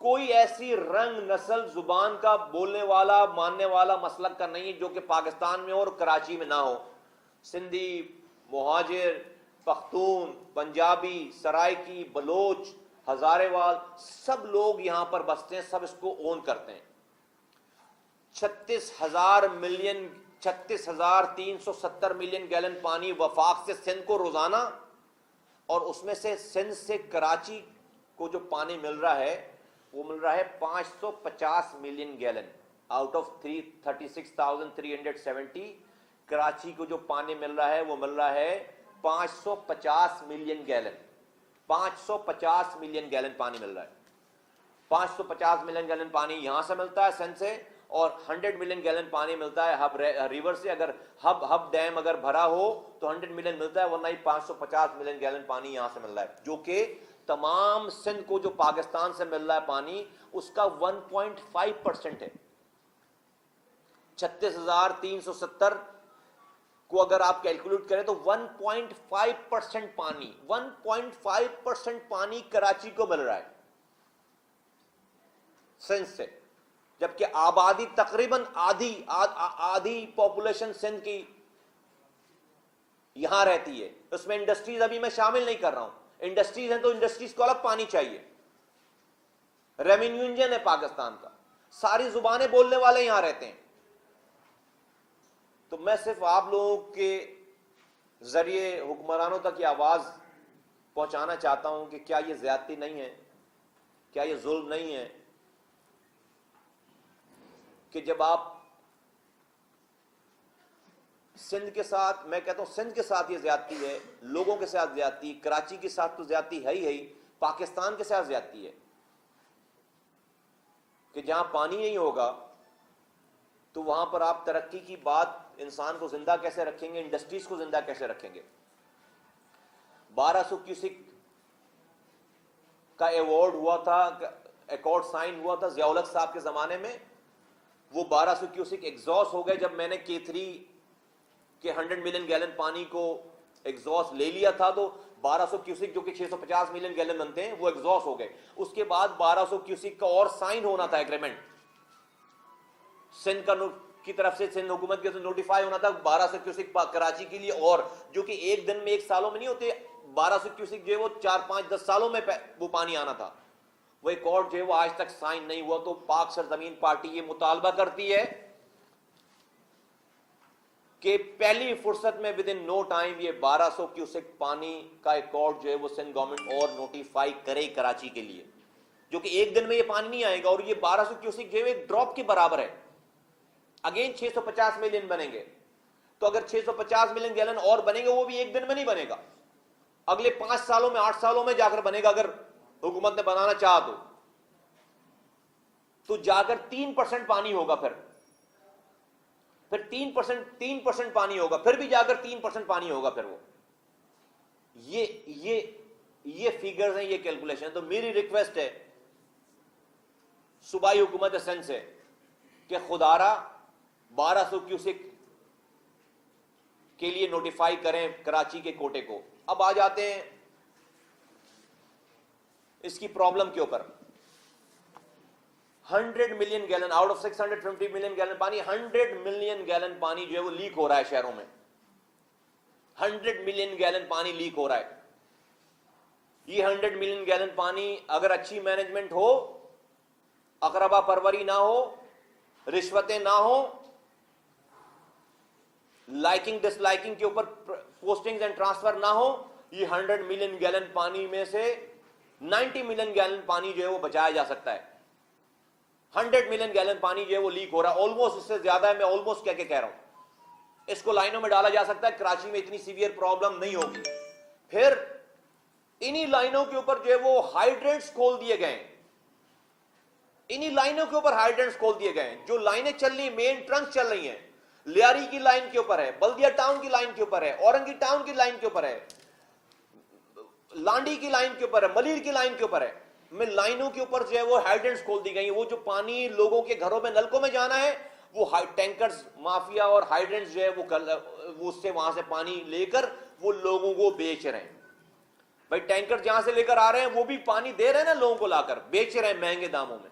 कोई ऐसी रंग नस्ल जुबान का बोलने वाला मानने वाला मसलक का नहीं है जो कि पाकिस्तान में और कराची में ना हो। सिंधी, मुहाजिर, पख्तून, पंजाबी, सराइकी, बलोच, हजारेवाल, सब लोग यहां पर बसते हैं, सब इसको ओन करते हैं। 36,370 मिलियन गैलन पानी वफाक से सिंध को रोजाना, और उसमें से सिंध से कराची को जो पानी मिल रहा है वो मिल रहा है 550 million gallon out of 36,370। Karachi को जो पानी मिल रहा है वो मिल रहा है 550 मिलियन गैलन। 550 मिलियन गैलन पानी मिल रहा है। 550 मिलियन गैलन पानी यहां से मिलता है सिंध से, और 100 मिलियन गैलन पानी मिलता है हब रिवर से। अगर हब डैम अगर भरा हो तो 100 मिलियन मिलता है, वरना ही 550 मिलियन गैलन पानी यहां से मिल रहा है, जो कि तमाम सिंध को जो पाकिस्तान से मिल रहा है पानी उसका 1.5% है। 36,370 को अगर आप कैलकुलेट करें तो 1.5% पानी, 1.5% पानी कराची को मिल रहा है सिंध से, जबकि आबादी तकरीबन आधी पॉपुलेशन सिंध की यहां रहती है। उसमें इंडस्ट्रीज अभी मैं शामिल नहीं कर रहा हूं। इंडस्ट्रीज हैं तो इंडस्ट्रीज को अलग पानी चाहिए। रेवेन्यू इंजन है पाकिस्तान का, सारी जुबानें बोलने वाले यहां रहते हैं। तो मैं सिर्फ आप लोगों के जरिए हुक्मरानों तक ये आवाज पहुंचाना चाहता हूं कि क्या ये ज्यादती नहीं है, क्या ये जुल्म नहीं है कि जब आप सिंध के साथ, मैं कहता हूं सिंध के साथ ये ज्यादती है, लोगों के साथ ज्यादती, कराची के साथ तो ज्यादती है ही, पाकिस्तान के साथ ज्यादती है कि जहां पानी नहीं होगा तो वहां पर आप तरक्की की बात, इंसान को जिंदा कैसे रखेंगे, इंडस्ट्रीज को जिंदा कैसे रखेंगे। 1200 क्यूसिक का अवार्ड हुआ था, अकॉर्ड साइन हुआ था ज़ियाउल हक साहब के जमाने में। वो 1200 क्यूसिक एग्जॉस्ट हो गए जब मैंने K3 के 100 मिलियन गैलन पानी को एग्जॉस्ट ले लिया था। तो 1200 क्यूसिक जो कि 650 मिलियन गैलन बनते हैं वो एग्जॉस्ट हो गए। उसके बाद 1200 क्यूसिक का और साइन होना था एग्रीमेंट, सिंध की तरफ से, सिंध हुकूमत के नोटिफाई होना था 1200 क्यूसिक कराची के लिए, और जो कि एक दिन में, एक सालों में नहीं होते। 1200 क्यूसिक जो है वो 4, 5, 10 सालों में वो पानी आना था। वो एक और जो है वो आज तक साइन नहीं हुआ। तो पाक सरजमीन पार्टी ये मुतालबा करती है कि पहली फुर्सत में विद इन नो टाइम ये 1200 क्यूसिक पानी का अकॉर्ड जो है वो सिंध गवर्नमेंट और नोटिफाई करे कराची के लिए, जो कि एक दिन में ये पानी नहीं आएगा। और ये 1200 क्यूसिक जो है एक ड्रॉप के बराबर है। अगेन 650 मिलियन बनेंगे, तो अगर 650 मिलियन गैलन और बनेंगे वो भी एक दिन में नहीं बनेगा, अगले 5 सालों में, 8 सालों में जाकर बनेगा। अगर हुकूमत ने बनाना चाहा तो जाकर 3% पानी होगा, फिर 3% पानी होगा, फिर भी जाकर 3% पानी होगा। फिर वो ये फिगर्स हैं, ये कैलकुलेशन। तो मेरी रिक्वेस्ट है सूबाई हुकूमत सिंध से कि खुदारा 1200 क्यूसिक के लिए नोटिफाई करें कराची के कोटे को। अब आ जाते हैं इसकी प्रॉब्लम के ऊपर। 100 million gallon out of 650 million gallon पानी, 100 मिलियन गैलन पानी जो है वो लीक हो रहा है शहरों में। 100 मिलियन गैलन पानी लीक हो रहा है। ये 100 मिलियन गैलन पानी अगर अच्छी मैनेजमेंट हो, अकरबा परवरी ना हो, रिश्वतें ना हो, लाइकिंग डिसलाइकिंग के ऊपर पोस्टिंग्स एंड ट्रांसफर ना हो, ये 100 मिलियन गैलन पानी में से 90 मिलियन गैलन पानी जो है वो बचाया जा सकता है। 100 मिलियन गैलन पानी जो है वो लीक हो रहा है, ऑलमोस्ट इससे ज्यादा है। मैं ऑलमोस्ट कह रहा हूं, इसको लाइनों में डाला जा सकता है। कराची में इतनी सीवियर प्रॉब्लम नहीं होगी। फिर इन्हीं लाइनों के ऊपर जो है वो हाइड्रेंट्स खोल दिए गए, इन्हीं लाइनों के ऊपर हाइड्रेंट्स खोल दिए गए। जो लाइनें चल रही, मेन ट्रंक चल रही हैं, लियारी की लाइन के ऊपर है, बल्दिया टाउन की लाइन के ऊपर है, औरंगी टाउन की लाइन के ऊपर है, लांडी की लाइन के ऊपर है, मलीर की लाइन के ऊपर है। में लाइनों के ऊपर जो है वो हाइड्रेंट्स खोल दी गई। वो जो पानी लोगों के घरों में नलकों में जाना है, वो टैंकर्स माफिया और हाइड्रेंट्स जो है वो उससे वहां से पानी लेकर वो लोगों को बेच रहे हैं। भाई टैंकर जहां से लेकर आ रहे हैं वो भी पानी दे रहे हैं ना लोगों को, लाकर बेच रहे हैं महंगे दामों में।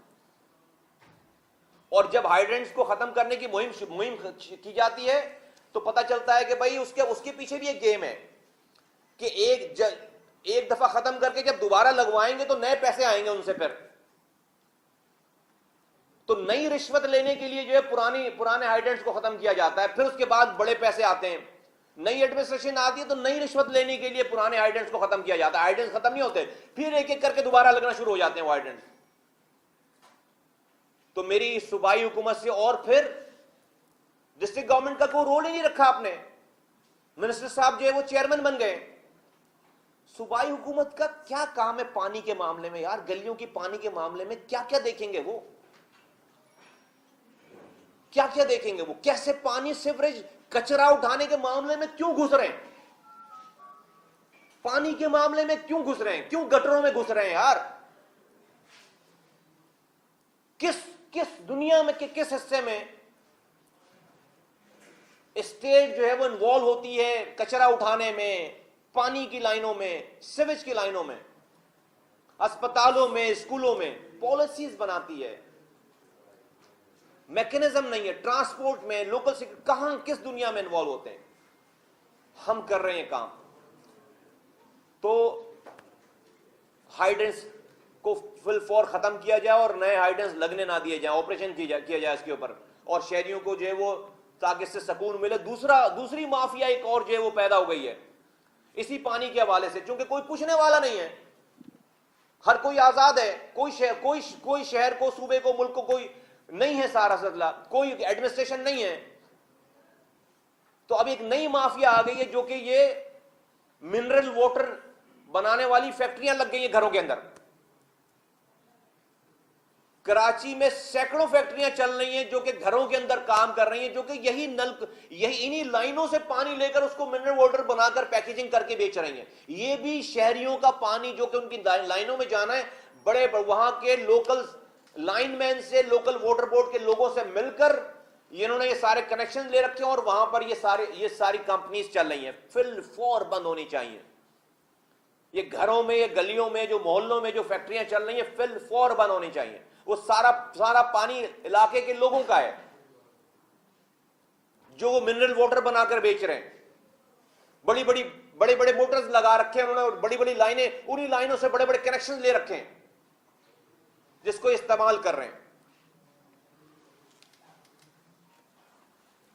और जब हाइड्रेंट्स को खत्म करने की मुहिम की जाती है तो पता चलता है कि भाई उसके पीछे भी एक गेम है कि एक दफा खत्म करके जब दोबारा लगवाएंगे तो नए पैसे आएंगे उनसे फिर। तो नई रिश्वत लेने के लिए जो है पुराने हाइड्रेंट्स को खत्म किया जाता है, फिर उसके बाद बड़े पैसे आते हैं। नई एडमिनिस्ट्रेशन आती है तो नई रिश्वत लेने के लिए पुराने हाइड्रेंट्स को खत्म किया जाता है। हाइड्रेंट्स खत्म नहीं होते, फिर एक एक करके दोबारा लगना शुरू हो जाते हैं वो हाइड्रेंट्स। तो मेरी सूबाई हुकूमत से और फिर डिस्ट्रिक्ट गवर्नमेंट का कोई रोल ही नहीं रखा आपने। मिनिस्टर साहब जो है वो चेयरमैन बन गए। सूबाई हुकूमत का क्या काम है पानी के मामले में यार? गलियों की पानी के मामले में क्या क्या देखेंगे वो? क्या क्या देखेंगे वो? कैसे पानी, सीवरेज, कचरा उठाने के मामले में क्यों घुस रहे हैं? पानी के मामले में क्यों घुस रहे हैं? क्यों गटरों में घुस रहे हैं यार? किस दुनिया में किस हिस्से में स्टेट जो है वो इन्वॉल्व होती है कचरा उठाने में, पानी की लाइनों में, सीवेज की लाइनों में, अस्पतालों में, स्कूलों में पॉलिसीज बनाती है, मैकेनिज्म नहीं है, ट्रांसपोर्ट में, लोकल सिक्योरिटी, कहां किस दुनिया में इन्वॉल्व होते हैं? हम कर रहे हैं काम। तो हाइड्रेंट्स को फुल फॉर खत्म किया जाए और नए हाइड्रेंट्स लगने ना दिए जाए, ऑपरेशन किया जाए इसके ऊपर, और शहरियों को जो है वो ताकि इससे सुकून मिले। दूसरी माफिया एक और जो है वो पैदा हो गई है इसी पानी के हवाले से, क्योंकि कोई पूछने वाला नहीं है, हर कोई आजाद है, कोई शहर को, सूबे को, मुल्क को कोई नहीं है सारा सिलसिला, कोई एडमिनिस्ट्रेशन नहीं है। तो अब एक नई माफिया आ गई है जो कि ये मिनरल वाटर बनाने वाली फैक्ट्रियां लग गई हैं घरों के अंदर। कराची में सैकड़ों फैक्ट्रियां चल रही हैं जो कि घरों के अंदर काम कर रही हैं, जो कि यही इन्हीं लाइनों से पानी लेकर उसको मिनरल वाटर बनाकर पैकेजिंग करके बेच रही हैं। ये भी शहरियों का पानी जो कि उनकी लाइनों में जाना है, बड़े वहां के लोकल लाइनमैन से, लोकल वाटर बोर्ड के लोगों से मिलकर इन्होंने ये सारे कनेक्शन ले रखे हैं और वहां पर ये सारी कंपनीज चल रही हैं। फिल फॉर बंद होनी चाहिए। ये घरों में, ये गलियों में, जो मोहल्लों में जो फैक्ट्रियां चल रही हैं, फिल फॉर बंद होनी चाहिए। वो सारा पानी इलाके के लोगों का है जो वो मिनरल वाटर बनाकर बेच रहे हैं। बड़े बड़े मोटर्स लगा रखे हैं उन्होंने, बड़ी बड़ी लाइनें, उन्हीं लाइनों से बड़े बड़े कनेक्शन ले रखे हैं जिसको इस्तेमाल कर रहे हैं।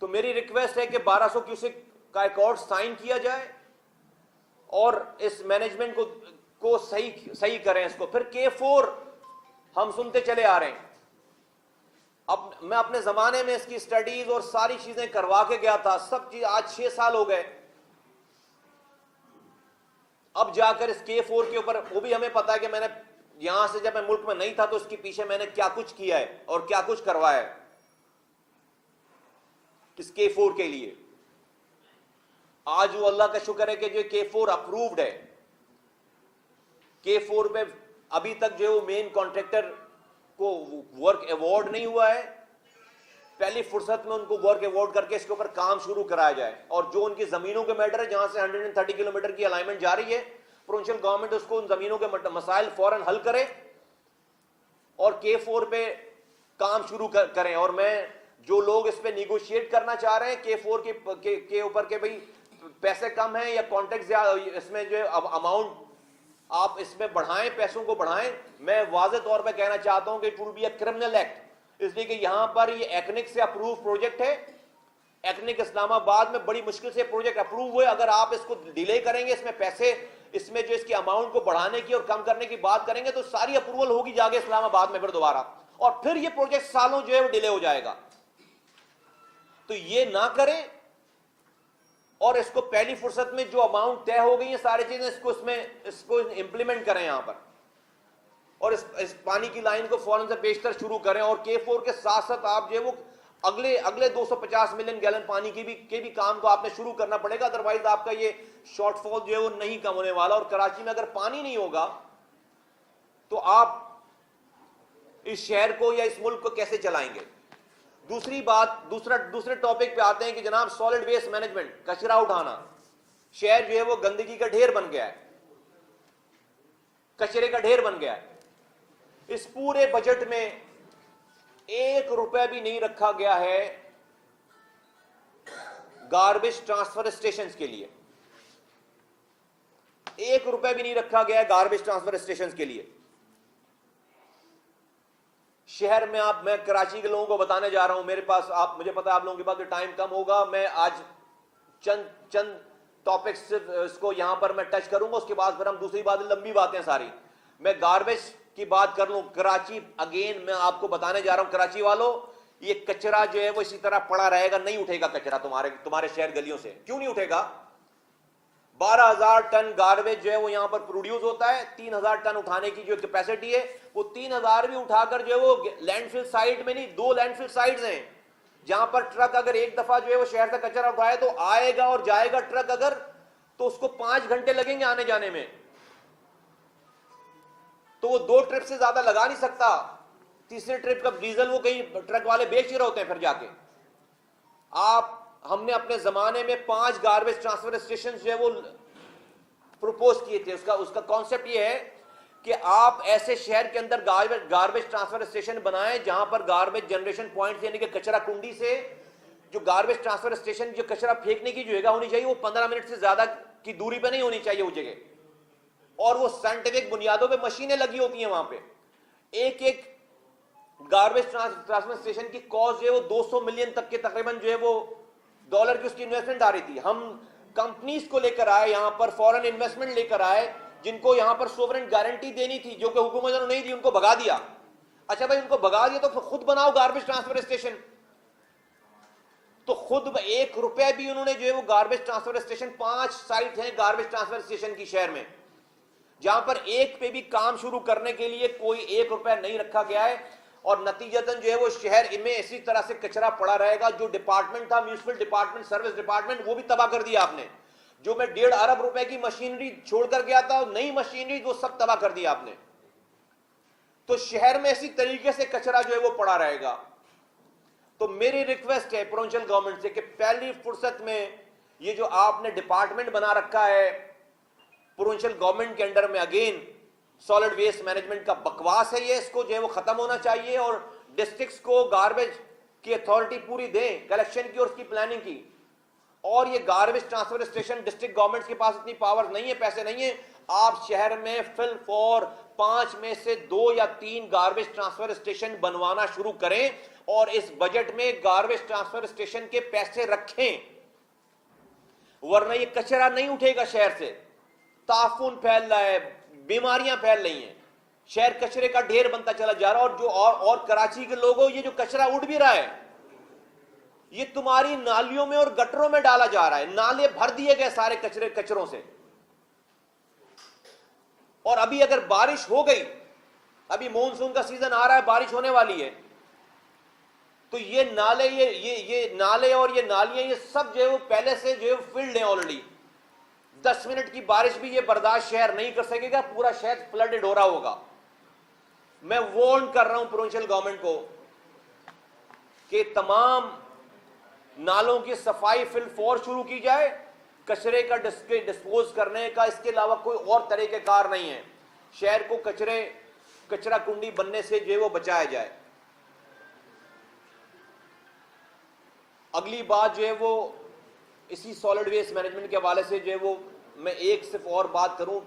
तो मेरी रिक्वेस्ट है कि 1200 क्यूसेक का अकॉर्ड साइन किया जाए और इस मैनेजमेंट को सही करें इसको। फिर K4 हम सुनते चले आ रहे हैं। अब मैं अपने जमाने में इसकी स्टडीज और सारी चीजें करवा के गया था, सब चीज, आज 6 साल हो गए। अब जाकर इस K4 के ऊपर, वो भी हमें पता है कि मैंने यहां से, जब मैं मुल्क में नहीं था तो इसके पीछे मैंने क्या कुछ किया है और क्या कुछ करवाया है इस K4 के लिए। आज वो अल्लाह का शुक्र है कि जो K4 अप्रूव्ड है। K4 पे अभी तक जो मेन कॉन्ट्रैक्टर को वर्क अवार्ड नहीं हुआ है। पहली फुर्सत में उनको वर्क अवार्ड करके इसके ऊपर काम शुरू कराया जाए। और जो उनकी जमीनों के मैटर है, जहां से 130 किलोमीटर की अलाइनमेंट जा रही है, प्रोविंशियल गवर्नमेंट उसको उन जमीनों के मसाइल फौरन हल करे और K4 पे काम शुरू करें। और मैं, जो लोग इस पे निगोशिएट करना चाह रहे हैं K4 के ऊपर के भाई पैसे कम हैं या कॉन्ट्रैक्ट, इसमें जो अमाउंट आप इसमें बढ़ाएं, पैसों को बढ़ाएं, मैं वाज़ेह तौर पे कहना चाहता हूं कि it would be a criminal act. इसलिए कि यहां पर ये एक्निक से अप्रूव प्रोजेक्ट है। एक्निक इस्लामाबाद में बड़ी मुश्किल से प्रोजेक्ट अप्रूव हुए। अगर आप इसको डिले करेंगे, इसमें पैसे, इसमें जो इसकी अमाउंट को बढ़ाने की और कम करने की बात करेंगे, तो सारी अप्रूवल होगी जाके इस्लामाबाद में फिर दोबारा, और फिर ये प्रोजेक्ट सालों जो है वो डिले हो जाएगा। तो ये ना करें और इसको पहली फुर्सत में जो अमाउंट तय हो गई है सारी चीजें, इसको इंप्लीमेंट करें यहां पर, और इस पानी की लाइन को फौरन से बेशतर शुरू करें। और K4 के साथ साथ आप जो है वो अगले 250 मिलियन गैलन पानी के भी काम को आपने शुरू करना पड़ेगा। अदरवाइज आपका ये शॉर्टफॉल जो है वो नहीं कम होने वाला। और कराची में अगर पानी नहीं होगा तो आप इस शहर को या इस मुल्क को कैसे चलाएंगे? दूसरी बात, दूसरे टॉपिक पे आते हैं कि जनाब सॉलिड वेस्ट मैनेजमेंट, कचरा उठाना। शहर जो है वो गंदगी का ढेर बन गया है। कचरे का ढेर बन गया है। इस पूरे बजट में 1 रुपया भी नहीं रखा गया है गार्बेज ट्रांसफर स्टेशंस के लिए। 1 रुपया भी नहीं रखा गया है गार्बेज ट्रांसफर स्टेशंस के लिए। शहर में मैं कराची के लोगों को बताने जा रहा हूं, मेरे पास मुझे पता है आप लोगों के पास टाइम कम होगा, मैं आज चंद टॉपिक्स इसको यहां पर मैं टच करूंगा, उसके बाद फिर हम दूसरी बातें, लंबी बातें सारी, मैं गार्बेज की बात कर लूं। कराची अगेन मैं आपको बताने जा रहा हूं, कराची वालों, ये कचरा जो है वो इसी तरह पड़ा रहेगा, नहीं उठेगा कचरा तुम्हारे शहर गलियों से। क्यों नहीं उठेगा? 12,000 टन गार्बेज जो है वो यहां पर प्रोड्यूस होता है। 3,000 टन उठाने की जो कैपेसिटी है, वो 3,000 भी उठाकर जो है वो लैंडफिल साइट में नहीं, 2 लैंडफिल साइट्स हैं जहां पर ट्रक अगर एक दफा जो है वो शहर से कचरा उठाए तो आएगा और जाएगा ट्रक अगर, तो उसको 5 घंटे लगेंगे आने जाने में, तो वो 2 ट्रिप से ज्यादा लगा नहीं सकता। तीसरे ट्रिप का डीजल वो कहीं ट्रक वाले बेच ही रहे होते हैं फिर जाके। हमने अपने जमाने में 5 गार्बेज ट्रांसफर स्टेशन जो है वो प्रपोज किए थे। उसका कॉन्सेप्ट ये है कि आप ऐसे शहर के अंदर गार्बेज ट्रांसफर स्टेशन बनाएं जहां पर गार्बेज जनरेशन पॉइंट यानी कि कचरा कुंडी से जो गार्बेज ट्रांसफर स्टेशन जो कचरा फेंकने की जो जगह होनी चाहिए वो 15 मिनट से ज्यादा की दूरी पर नहीं होनी चाहिए वो जगह, और वो साइंटिफिक बुनियादों पे मशीनें लगी होती हैं वहां पे। एक गार्बेज ट्रांसफर स्टेशन की कॉस्ट जो है वो 200 मिलियन तक के तकरीबन जो है वो डॉलर की उसकी इन्वेस्टमेंट आ रही थी। हम कंपनीज को लेकर आए, यहां पर फॉरेन इन्वेस्टमेंट लेकर आए, जिनको यहां पर सोवरेन गारंटी देनी थी, जो कि हुकूमत ने नहीं दी, उनको भगा दिया। अच्छा भाई, उनको भगा दिया तो खुद बनाओ गार्बेज ट्रांसफर स्टेशन। तो खुद 1 रुपया भी उन्होंने जो है वो गार्बेज ट्रांसफर स्टेशन, 5 साइट हैं गार्बेज ट्रांसफर स्टेशन की शहर में, जहां पर एक पे भी काम शुरू करने के लिए कोई 1 रुपया नहीं रखा गया है। और नतीजतन जो है वो शहर में इसी तरह से कचरा पड़ा रहेगा। जो डिपार्टमेंट था, म्यूनिसिपल डिपार्टमेंट, सर्विस डिपार्टमेंट, वो भी तबाह कर दिया आपने। जो मैं 1.5 अरब रुपए की मशीनरी छोड़कर गया था, नई मशीनरी, वो सब तबाह कर दिया आपने। तो शहर में इसी तरीके से कचरा जो है वो पड़ा रहेगा। तो मेरी रिक्वेस्ट है प्रोविंशियल गवर्नमेंट से कि पहली फुर्सत में ये जो आपने डिपार्टमेंट बना रखा है प्रोविंशियल गवर्नमेंट के अंडर में, अगेन सॉलिड वेस्ट मैनेजमेंट का बकवास है ये, इसको जो है वो खत्म होना चाहिए। और डिस्ट्रिक्ट्स को गार्बेज की अथॉरिटी पूरी दें, कलेक्शन की और उसकी प्लानिंग की। और ये garbage transfer station, district government के पास इतनी पावर नहीं है, पैसे नहीं है। आप शहर में फिल फॉर 5 में से 2 या 3 गार्बेज ट्रांसफर स्टेशन बनवाना शुरू करें, और इस बजट में गार्बेज ट्रांसफर स्टेशन के पैसे रखें, वरना ये कचरा नहीं उठेगा शहर से। ताफून फैल रहा है, बीमारियां फैल रही हैं, शहर कचरे का ढेर बनता चला जा रहा है। और जो और कराची के लोगों, ये जो कचरा उड़ भी रहा है, ये तुम्हारी नालियों में और गटरों में डाला जा रहा है। नाले भर दिए गए सारे कचरों से। और अभी अगर बारिश हो गई, अभी मॉनसून का सीजन आ रहा है, बारिश होने वाली है, तो ये नाले, ये नाले और ये नालियां, ये सब जो है वो पहले से जो है फिल्ड है ऑलरेडी। 10 मिनट की बारिश भी ये बर्दाश्त शहर नहीं कर सकेगा, पूरा शहर फ्लडेड हो रहा होगा। मैं वार्न कर रहा हूं प्रोविंशियल गवर्नमेंट को कि तमाम नालों की सफाई फिल फॉर शुरू की जाए, कचरे का डिस्पोज करने का, इसके अलावा कोई और तरीकेकार नहीं है। शहर को कचरा कुंडी बनने से जो है वो बचाया जाए। अगली बात जो है वो इसी सॉलिड वेस्ट मैनेजमेंट के हवाले से जो है वो मैं एक सिर्फ और बात करूं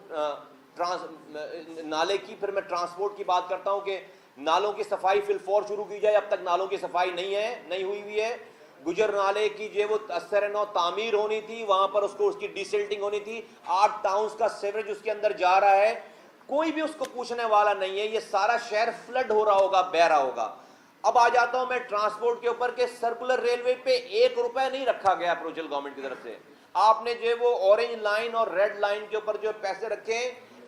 नाले की, फिर मैं ट्रांसपोर्ट की बात करता हूं कि नालों की सफाई फिल फॉर शुरू की जाए। अब तक नालों की सफाई नहीं हुई हुई है। गुजर नाले की जो वो असर-ए-नौ तामीर होनी थी, वहां पर उसकी डिसिल्टिंग होनी थी। 8 टाउन्स का सीवरेज उसके अंदर जा रहा है, कोई भी उसको पूछने वाला नहीं है। ये सारा शहर फ्लड हो रहा होगा, बह रहा होगा। अब आ जाता हूं मैं ट्रांसपोर्ट के ऊपर के सर्कुलर रेलवे पे 1 रुपया नहीं रखा गया प्रोविंशियल गवर्नमेंट की तरफ से। आपने जो है वो ऑरेंज लाइन और रेड लाइन के ऊपर जो पैसे रखे,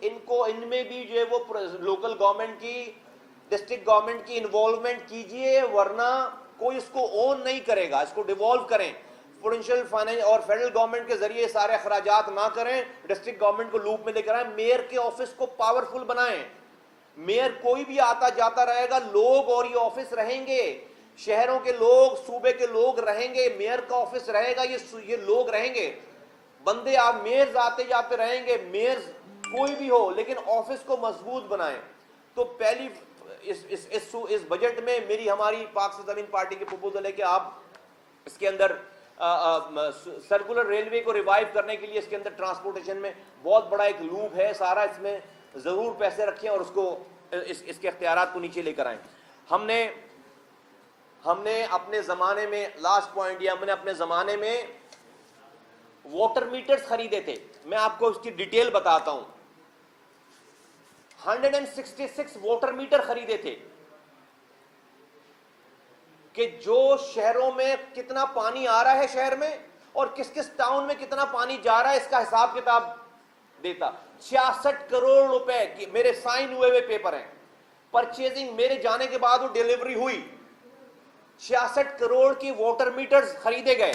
इनमें भी जो है वो लोकल गवर्नमेंट की, डिस्ट्रिक्ट गवर्नमेंट की इन्वॉल्वमेंट कीजिए, वरना कोई इसको ओन नहीं करेगा। इसको डिवॉल्व करें, प्रोविंशियल फाइनेंस और फेडरल गवर्नमेंट के जरिए सारे अखराजात ना करें, डिस्ट्रिक्ट गवर्नमेंट को लूप में लेकर आए। मेयर के ऑफिस को पावरफुल बनाएं। मेयर कोई भी आता जाता रहेगा, लोग और ये ऑफिस रहेंगे, शहरों के लोग, सूबे के लोग रहेंगे, मेयर का ऑफिस रहेगा, ये लोग रहेंगे, बंदे आप मेयर्स आते जाते रहेंगे। मेयर्स कोई भी हो, लेकिन ऑफिस को मजबूत बनाएं। तो पहली इस बजट में हमारी पाक से जमीन पार्टी की प्रपोजल है कि आप इसके अंदर सर्कुलर रेलवे को रिवाइव करने के लिए इसके अंदर ट्रांसपोर्टेशन में बहुत बड़ा एक लूप है सारा, इसमें जरूर पैसे रखें और उसको इसके इख्तियारात को नीचे लेकर आए। हमने अपने जमाने में, लास्ट पॉइंट ये, हमने अपने जमाने में वाटर मीटर्स खरीदे थे। मैं आपको उसकी डिटेल बताता हूं। 166 वाटर मीटर खरीदे थे कि जो शहरों में कितना पानी आ रहा है शहर में और किस किस टाउन में कितना पानी जा रहा है, इसका हिसाब किताब देता। 66 करोड़ रुपए की मेरे साइन हुए पेपर हैं। परचेजिंग मेरे जाने के बाद वो डिलीवरी हुई। 66 करोड़ की वाटर मीटर्स खरीदे गए।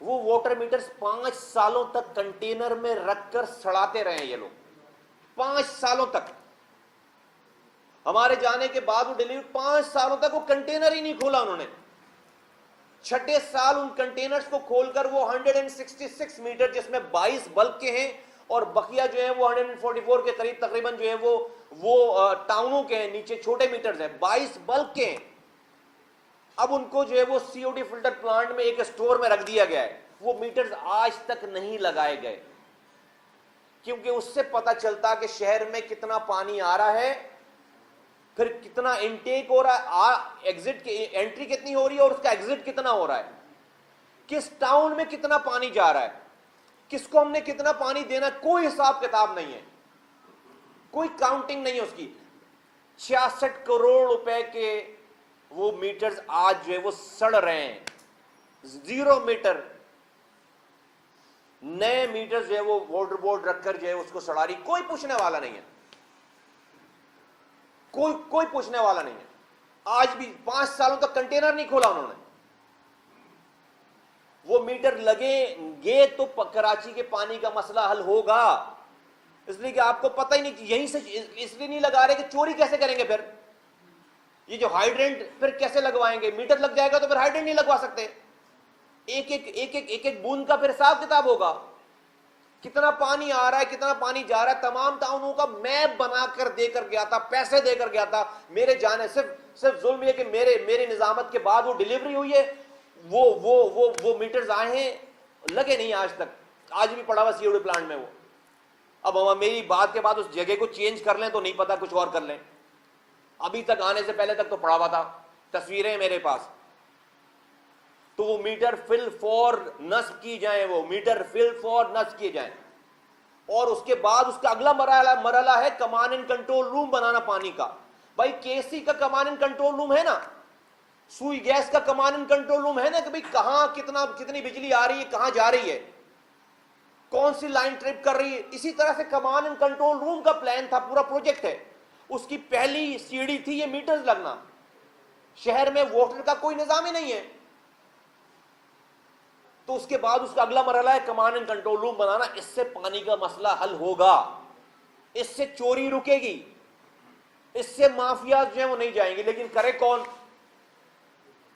वो वाटर मीटर्स 5 सालों तक कंटेनर में रखकर सड़ाते रहे ये लोग, 5 सालों तक। हमारे जाने के बाद वो डिलीवरी, 5 सालों तक वो कंटेनर ही नहीं खोला उन्होंने। छठे साल उन कंटेनर्स को खोलकर वो 166 मीटर, जिसमें 22 बल्क के हैं और बकिया जो है वो 144 के करीब तकरीबन जो है वो टाउनों के हैं, नीचे छोटे मीटर्स हैं, 22 बल्क के हैं। अब उनको जो है वो सीओडी फिल्टर प्लांट में एक स्टोर में रख दिया गया है। वो मीटर्स आज तक नहीं लगाए गए, क्योंकि उससे पता चलता कि शहर में कितना पानी आ रहा है, फिर कितना इनटेक हो रहा है, एग्जिट की एंट्री कितनी हो रही है और उसका एग्जिट कितना हो रहा है, किस टाउन में कितना पानी जा रहा है, किसको हमने कितना पानी देना, कोई हिसाब किताब नहीं है, कोई काउंटिंग नहीं है उसकी। 66 करोड़ रुपए के वो मीटर्स आज जो है वो सड़ रहे हैं। 0 मीटर, नए मीटर जो है वो वाटर बोर्ड रखकर जो है उसको सड़ा रही, कोई पूछने वाला नहीं है, कोई पूछने वाला नहीं है। आज भी 5 सालों तक कंटेनर नहीं खोला उन्होंने। वो मीटर लगेंगे तो कराची के पानी का मसला हल होगा, इसलिए कि आपको पता ही नहीं, यहीं से इसलिए नहीं लगा रहे कि चोरी कैसे करेंगे। फिर ये जो हाइड्रेंट फिर कैसे लगवाएंगे, मीटर लग जाएगा तो फिर हाइड्रेंट नहीं लगवा सकते। एक बूंद का फिर हिसाब किताब होगा, कितना पानी आ रहा है, कितना पानी जा रहा है। तमाम टाउनों का मैप बनाकर देकर गया था, पैसे देकर गया था। मेरे जाने सिर्फ जुल्म ये कि मेरे निजामत के बाद वो डिलीवरी हुई है, वो मीटर्स आए हैं, लगे नहीं आज तक, आज भी पड़ा हुआ सीओडी प्लांट में वो। अब हम मेरी बात के बाद उस जगह को चेंज कर लें तो नहीं पता, कुछ और कर लें। अभी तक आने से पहले तक तो पड़ा हुआ था, तस्वीरें मेरे पास। तो वो मीटर फिल फॉर नस्ब की जाए, वो मीटर फिल फॉर नस्ब किए जाए। और उसके बाद उसका अगला मरहला है कमांड एंड कंट्रोल रूम बनाना पानी का। भाई केसी का कमांड एंड कंट्रोल रूम है ना, सुई गैस का कमांड एंड कंट्रोल रूम है ना, कि भाई कहां कितनी बिजली आ रही है, कहां जा रही है, कौन सी लाइन ट्रिप कर रही है। इसी तरह से कमांड एंड कंट्रोल रूम का प्लान था, पूरा प्रोजेक्ट है। उसकी पहली सीढ़ी थी ये मीटर्स लगना। शहर में वाटर का कोई निजाम ही नहीं है, तो उसके बाद उसका अगला मरहला है कमांड एंड कंट्रोल रूम बनाना। इससे पानी का मसला हल होगा, इससे चोरी रुकेगी, इससे माफिया जो है वो नहीं जाएंगे। लेकिन करे कौन?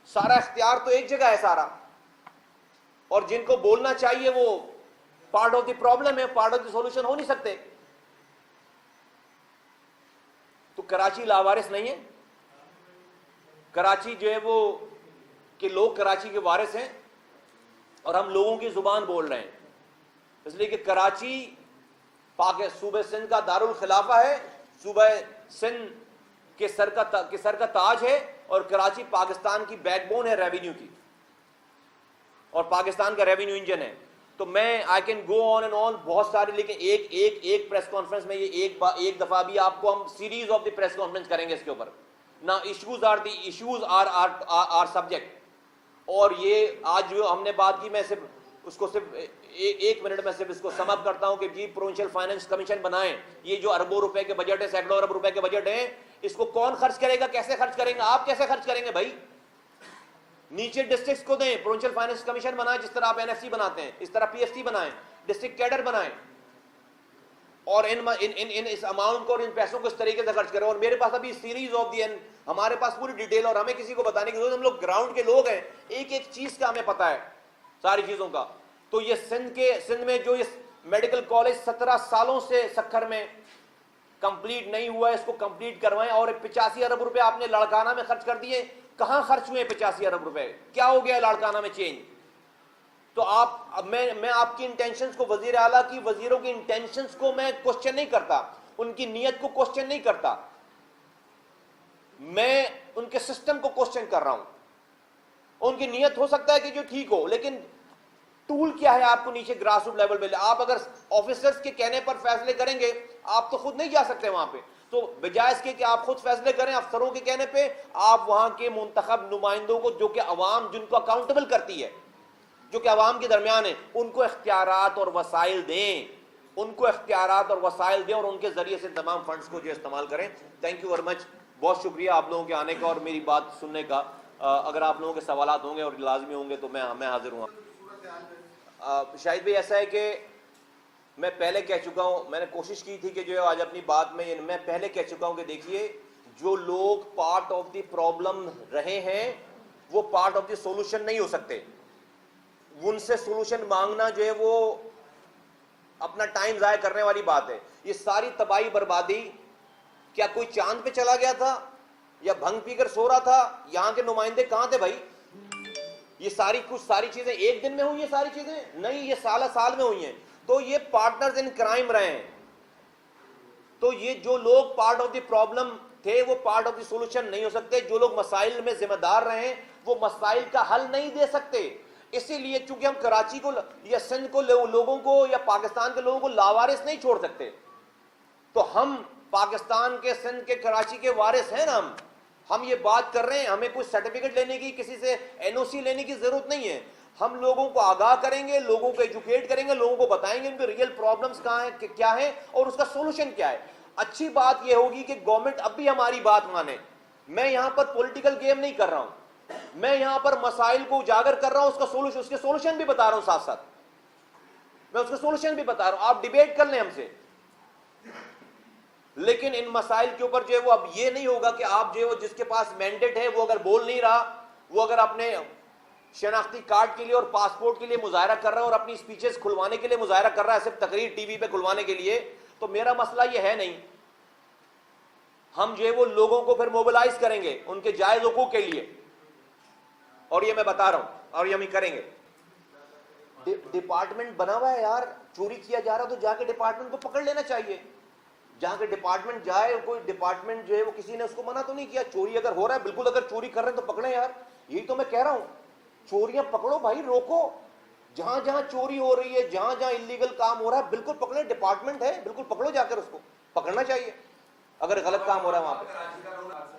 सारा इख्तियार तो एक जगह है सारा, और जिनको बोलना चाहिए वो पार्ट ऑफ द प्रॉब्लम है, पार्ट ऑफ द सॉल्यूशन हो नहीं सकते। तो कराची लावारिस नहीं है। कराची जो है वो कि लोग कराची के वारिस हैं और हम लोगों की जुबान बोल रहे हैं, इसलिए कि कराची सूबे सिंध का दारुल खिलाफा है, सूबे सिंध के सर का ताज है, और कराची पाकिस्तान की बैकबोन है रेवेन्यू की, और पाकिस्तान का रेवेन्यू इंजन है। तो मैं I can go on and on, बहुत सारे, लेकिन एक प्रेस कॉन्फ्रेंस में ये एक दफा भी आपको हम series of the press conference करेंगे इसके ऊपर ना। Issues are subject. और ये आज जो हमने बात की, मैं सिर्फ एक मिनट में सिर्फ इसको समअप करता हूं कि जी प्रोविंशियल फाइनेंस कमीशन बनाएं। ये जो अरबों रुपए के बजट है, सैकड़ों अरब रुपए के बजट है, इसको कौन खर्च करेगा, कैसे खर्च करेंगे? आप कैसे खर्च करेंगे भाई? नीचे डिस्ट्रिक्ट्स को दें, प्रोविंशियल फाइनेंस कमीशन बनाएं, जिस तरह आप एनएफसी बनाते हैं इस तरह पीएफसी बनाएं, डिस्ट्रिक्ट कैडर बनाएं, और इन इस अमाउंट को और इन पैसों को इस तरीके से खर्च करें। और मेरे पास अभी सीरीज ऑफ दी एंड, हमारे पास पूरी डिटेल, और हमें किसी को बताने की जरूरत, हम लोग ग्राउंड के लोग हैं, एक एक चीज का हमें पता है, सारी चीजों का। तो ये सिंध में जो मेडिकल कॉलेज 17 सालों से सक्खर में कंप्लीट नहीं हुआ है, इसको कंप्लीट करवाएं। और 85 अरब रुपए आपने लाड़काना में खर्च कर दिए, कहां खर्च हुए 85 अरब रुपए? क्या हो गया लाड़काना में चेंज? तो मैं आपकी इंटेंशंस को, वजीर आला की, वजीरों की इंटेंशंस को मैं क्वेश्चन नहीं करता, उनकी नीयत को क्वेश्चन नहीं करता, मैं उनके सिस्टम को क्वेश्चन कर रहा हूं। उनकी नीयत हो सकता है कि जो ठीक हो, लेकिन टूल क्या है आपको नीचे ग्रास रूट लेवल पे? आप अगर ऑफिसर्स के कहने पर फैसले करेंगे, आप तो खुद नहीं जा सकते वहां पे, तो बजाय इसके कि आप खुद फैसले करें अफसरों के कहने पे, आप वहां के मुंतखब नुमाइंदों को, जो कि अवाम जिनको अकाउंटेबल करती है, जो कि अवाम के दरमियान है, उनको इख्तियारात और वसाइल दें, उनको इख्तियारात और वसाइल दें और उनके जरिए से तमाम फंड्स को जो इस्तेमाल करें। थैंक यू वेरी मच, बहुत शुक्रिया आप लोगों के आने का और मेरी बात सुनने का। अगर आप लोगों के सवालात होंगे और लाजमी होंगे तो मैं हाजिर हूँ। शाहिद भाई, ऐसा है कि मैं पहले कह चुका हूँ, मैंने कोशिश की थी कि जो आज अपनी बात में मैं पहले कह चुका हूँ कि देखिए, जो लोग पार्ट ऑफ द प्रॉब्लम रहे हैं वो पार्ट ऑफ द सॉल्यूशन नहीं हो सकते। उनसे सॉल्यूशन मांगना जो है वो अपना टाइम जाया करने वाली बात है। ये सारी तबाही बर्बादी, क्या कोई चांद पे चला गया था या भंग पीकर सो रहा था? यहां के नुमाइंदे कहां थे भाई? ये सारी चीजें एक दिन में हुई? ये सारी चीजें नहीं, ये साल साल में हुई हैं। तो ये पार्टनर्स इन क्राइम रहे हैं। तो ये जो लोग पार्ट ऑफ द प्रॉब्लम थे वो पार्ट ऑफ द सॉल्यूशन नहीं हो सकते। जो लोग मसाइल में जिम्मेदार रहे हैं वो मसाइल का हल नहीं दे सकते। इसीलिए चूंकि हम कराची को या सिंध को लोगों को या पाकिस्तान के लोगों को लावारिस नहीं छोड़ सकते, तो हम पाकिस्तान के, सिंध के, कराची के वारिस हैं ना। हम ये बात कर रहे हैं, हमें कोई सर्टिफिकेट लेने की, किसी से एनओसी लेने की जरूरत नहीं है। हम लोगों को आगाह करेंगे, लोगों को एजुकेट करेंगे, लोगों को बताएंगे उनके रियल प्रॉब्लम्स कहां हैं, क्या है और उसका सोल्यूशन क्या है। अच्छी बात यह होगी कि गवर्नमेंट अब भी हमारी बात माने। मैं यहां पर पॉलिटिकल गेम नहीं कर रहा हूं, मैं यहां पर मसाइल को उजागर कर रहा हूं, उसके सोल्यूशन भी बता रहा हूं, साथ साथ मैं उसके सोल्यूशन भी बता रहा हूं। आप डिबेट कर लें हमसे, लेकिन इन मसाइल के ऊपर जो है वो अब ये नहीं होगा कि आप जो है वो जिसके पास मैंडेट है वो अगर बोल नहीं रहा, वो अगर अपने शनाख्ती कार्ड के लिए और पासपोर्ट के लिए मुजाहरा कर रहा है और अपनी स्पीचेस खुलवाने के लिए मुजाहरा कर रहा है, सिर्फ तकरीर टीवी पे खुलवाने के लिए, तो मेरा मसला ये है नहीं। हम जो है वो लोगों को फिर मोबिलाइज करेंगे उनके जायज हुकूक के लिए, और ये मैं बता रहा हूं, और ये हम ही करेंगे। डिपार्टमेंट बना हुआ है यार, चोरी किया जा रहा तो जाके डिपार्टमेंट को पकड़ लेना चाहिए। जहां के डिपार्टमेंट जाए, कोई डिपार्टमेंट जो है वो किसी ने उसको मना तो नहीं किया। चोरी अगर हो रहा है, बिल्कुल अगर चोरी कर रहे हैं तो पकड़े यार, यही तो मैं कह रहा हूं। चोरियां पकड़ो भाई, रोको। जहां जहां चोरी हो रही है, जहां जहां इलीगल काम हो रहा है, बिल्कुल पकड़े। डिपार्टमेंट है, बिल्कुल पकड़ो जाकर, उसको पकड़ना चाहिए अगर गलत काम हो रहा है वहां पर।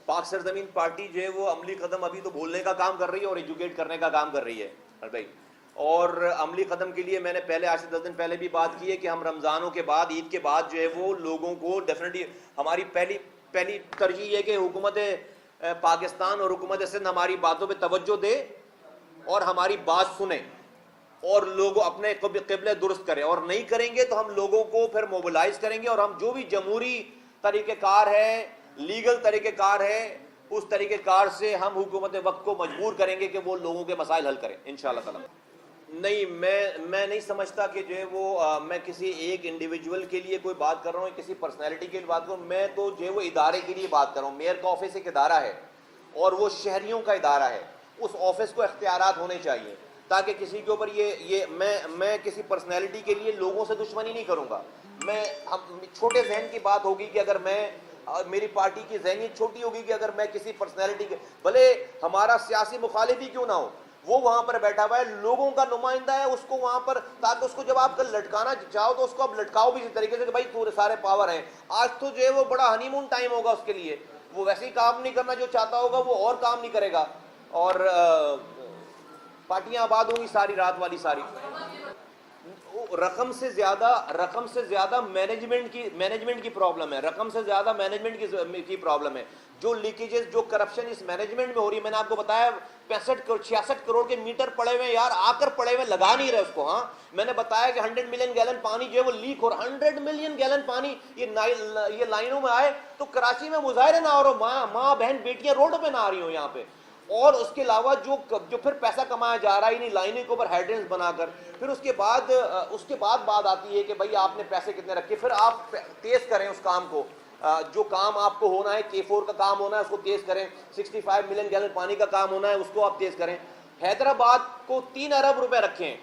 पाक सरजमीन पार्टी जो है वो अमली कदम अभी तो बोलने का काम कर रही है और एजुकेट करने का काम कर रही है भाई। और अमली कदम के लिए मैंने पहले, आज से 10 दिन पहले भी बात की है कि हम रमज़ानों के बाद, ईद के बाद जो है वो लोगों को डेफिनेटली, हमारी पहली तरजीह है कि हुकूमत पाकिस्तान और हुकूमत सिंध हमारी बातों पे तवज्जो दे और हमारी बात सुने और लोग अपने क़िबले दुरुस्त करें। और नहीं करेंगे तो हम लोगों को फिर मोबिलाइज करेंगे और हम जो भी जमहूरी तरीक़ेकार है, लीगल तरीक़ेकार है, उस तरीक़ेकार से हम हुकूमत वक्त को मजबूर करेंगे कि वो लोगों के मसाइल हल करें इंशाअल्लाह ताला। नहीं, मैं नहीं समझता कि जो है वो मैं किसी एक इंडिविजुअल के लिए कोई बात कर रहा हूँ, किसी पर्सनैलिटी के लिए बात कर रहा हूँ। मैं तो जो है वो इदारे के लिए बात कर रहा हूँ। मेयर का ऑफिस एक इदारा है और वो शहरियों का इदारा है। उस ऑफिस को इख्तियारात होने चाहिए ताकि किसी के ऊपर मैं किसी पर्सनैलिटी के लिए लोगों से दुश्मनी नहीं करूँगा। हम छोटे जहन की बात होगी कि अगर मेरी पार्टी की जहनीत छोटी होगी कि अगर मैं किसी पर्सनैलिटी के, भले हमारा सियासी मुखालिफ ही क्यों ना हो, वो वहां पर बैठा हुआ है, लोगों का नुमाइंदा है, उसको वहां पर, ताकि उसको जब आप कल लटकाना चाहो तो उसको आप लटकाओ भी इस तरीके से कि भाई पूरे सारे पावर हैं। आज तो जो है वो बड़ा हनीमून टाइम होगा उसके लिए, वो वैसे ही काम नहीं करना जो चाहता होगा, वो और काम नहीं करेगा और पार्टियां आबाद होंगी सारी रात वाली सारी। रकम से ज्यादा मैनेजमेंट की प्रॉब्लम है। रकम से ज्यादा मैनेजमेंट की प्रॉब्लम है। जो लीकेजेस, जो करप्शन इस मैनेजमेंट में हो रही है, मैंने आपको बताया 66 करोड़ के मीटर पड़े हुए यार, आकर पड़े हुए, लगा नहीं रहे उसको। हाँ, मैंने बताया कि 100 मिलियन गैलन पानी जो है वो लीक हो रहा है। 100 मिलियन गैलन पानी ये लाइनों में आए तो कराची में मुजाहरे ना हो रहे, माँ बहन बेटियां रोडों पे ना आ रही हो यहाँ पे। और उसके अलावा जो फिर पैसा कमाया जा रहा है इन्हीं लाइनों के ऊपर हेडलाइंस बनाकर, फिर उसके बाद बात आती है कि भाई आपने पैसे कितने रखे, फिर आप तेज करें उस काम को, जो काम आपको होना है, K4 का काम होना है उसको तेज करें, 65 मिलियन गैलन पानी का काम होना है उसको आप तेज करें। हैदराबाद को 3 अरब रुपए रखें,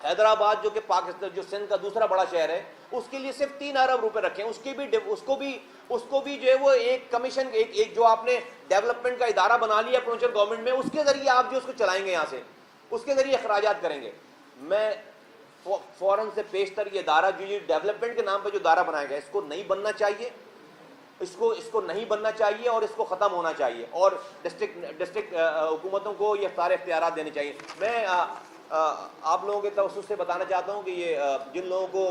हैदराबाद जो कि पाकिस्तान, जो सिंध का दूसरा बड़ा शहर है, उसके लिए सिर्फ 3 अरब रुपए रखें। उसको भी जो है वो एक कमीशन, एक जो आपने डेवलपमेंट का इदारा बना लिया प्रोविंशियल गवर्नमेंट में, उसके जरिए आप जो उसको चलाएंगे, यहाँ से उसके जरिए अखराजात करेंगे। मैं फौरन से पेशतर ये इदारा जो डेवलपमेंट के नाम पर जो इदारा बनाया गया, इसको नहीं बनना चाहिए, इसको नहीं बनना चाहिए और इसको ख़त्म होना चाहिए, और डिस्ट्रिक्ट हुकूमतों को ये सारे इख्तियारात देने चाहिए। मैं आप लोगों के तवज्जुह से बताना चाहता हूँ कि ये जिन लोगों को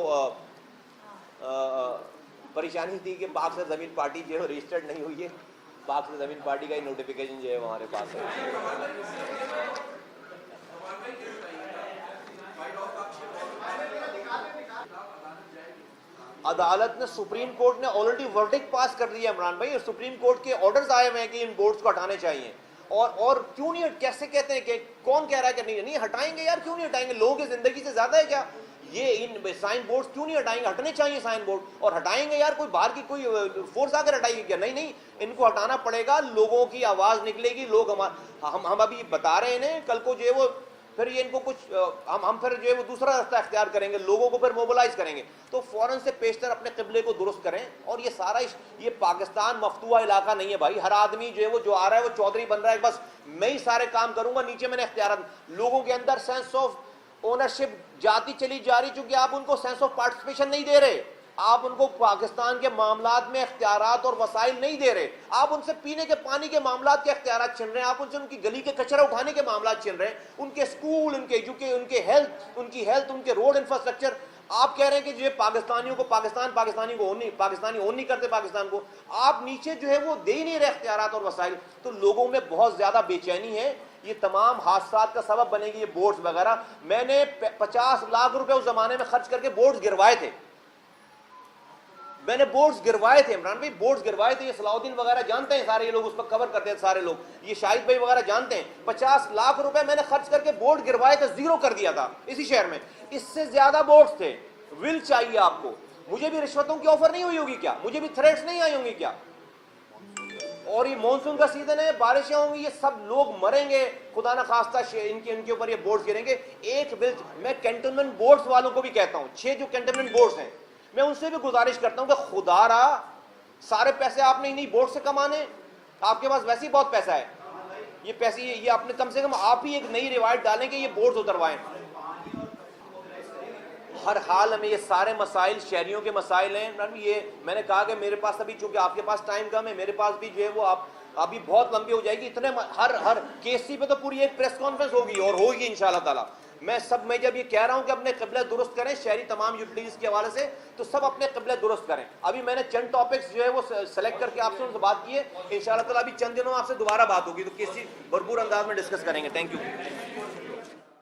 परेशानी थी कि पाक से ज़मीन पार्टी जो है रजिस्टर्ड नहीं हुई है, पाक से ज़मीन पार्टी का ही नोटिफिकेशन जो है हमारे पास है। अदालत ने, सुप्रीम कोर्ट ने ऑलरेडी वर्डिक्ट पास कर दिया इमरान भाई, और सुप्रीम कोर्ट के ऑर्डर्स आए हुए हैं कि इन बोर्ड्स को हटाने चाहिए। और क्यों नहीं, कैसे कहते हैं कि कौन कह रहा है कि नहीं हटाएंगे यार, क्यों नहीं हटाएंगे, लोगों की जिंदगी से ज्यादा है क्या ये? इन साइन बोर्ड्स क्यों नहीं हटाएंगे? हटने चाहिए साइन बोर्ड, और हटाएंगे यार, कोई बाहर की कोई फोर्स आकर हटाएगी क्या? नहीं, इनको हटाना पड़ेगा, लोगों की आवाज निकलेगी, लोग हम अभी बता रहे हैं, कल को जो है वो फिर ये इनको कुछ हम फिर जो है वो दूसरा रास्ता इख्तियार करेंगे, लोगों को फिर मोबिलाइज करेंगे। तो फौरन से पेशतर अपने किबले को दुरुस्त करें। और ये सारा ये पाकिस्तान मफतूहा इलाका नहीं है भाई, हर आदमी जो है वो जो आ रहा है वो चौधरी बन रहा है, बस मैं ही सारे काम करूंगा, नीचे मैंने इख्तियार। लोगों के अंदर सेंस ऑफ ओनरशिप जाती चली जा रही, चूंकि आप उनको सेंस ऑफ पार्टिसिपेशन नहीं दे रहे, आप उनको पाकिस्तान के मामलात में इख्तियारात और वसाइल नहीं दे रहे, आप उनसे पीने के पानी के मामलात के इख्तियारात छीन रहे हैं, आप उनसे उनकी गली के कचरा उठाने के मामलात छीन रहे हैं, उनके स्कूल, उनके हेल्थ, उनके रोड इंफ्रास्ट्रक्चर। आप कह रहे हैं कि जो पाकिस्तानियों को पाकिस्तानी ओन नहीं करते पाकिस्तान को, आप नीचे जो है वो दे ही नहीं रहे इख्तियारात और वसाइल। तो लोगों में बहुत ज्यादा बेचैनी है, ये तमाम हादसात का सबब बनेगी ये बोर्ड्स वगैरह। मैंने 50 लाख रुपए उस जमाने में खर्च करके बोर्ड्स गिरवाए थे, मैंने बोर्ड्स गिरवाए थे इमरान भाई, बोर्ड्स गिरवाए थे। ये सलाउद्दीन वगैरह जानते हैं, सारे ये लोग उस पर कवर करते हैं सारे लोग, ये शाहिद भाई वगैरह जानते हैं। 50 लाख रुपए मैंने खर्च करके बोर्ड गिरवाए थे, जीरो कर दिया था इसी शहर में। इससे ज्यादा बोर्ड्स थे। विल चाहिए आपको। मुझे भी रिश्वतों की ऑफर नहीं हुई होगी क्या? मुझे भी थ्रेट्स नहीं आई होंगी क्या? और ये मानसून का सीजन है, बारिशें होंगी, ये सब लोग मरेंगे, खुदा ना खास्ता इनके ऊपर ये बोर्ड्स गिरेंगे। एक बिल मैं कैंटोनमेंट बोर्ड्स वालों को भी कहता हूं, 6 जो कैंटोनमेंट बोर्ड्स हैं, मैं उनसे भी गुजारिश करता हूं कि खुदारा सारे पैसे आपने इन्हीं बोर्ड से कमाने, आपके पास वैसे ही बहुत पैसा है, ये पैसे ये आपने कम से कम आप ही एक नई रिवायत डालें कि ये बोर्ड्स उतरवाएं। हर हाल में ये सारे मसाइल शहरियों के मसाइल हैं। ये मैंने कहा कि मेरे पास अभी, चूंकि आपके पास टाइम कम है, मेरे पास भी जो है वो आप अभी बहुत लंबी हो जाएगी, इतने हर केसी पे तो पूरी एक प्रेस कॉन्फ्रेंस होगी और होगी इंशाल्लाह ताला। मैं जब ये कह रहा हूं कि अपने क़िबला दुरुस्त करें शहरी तमाम यूटिलिटीज के हवाले से, तो सब अपने क़िबला दुरुस्त करें। अभी मैंने चंद टॉपिक्स जो है वो सेलेक्ट करके आपसे उनसे बात की है, इंशाल्लाह ताला अभी चंद दिनों आपसे दोबारा बात होगी, तो किसी भरपूर अंदाज में डिस्कस करेंगे। Thank you.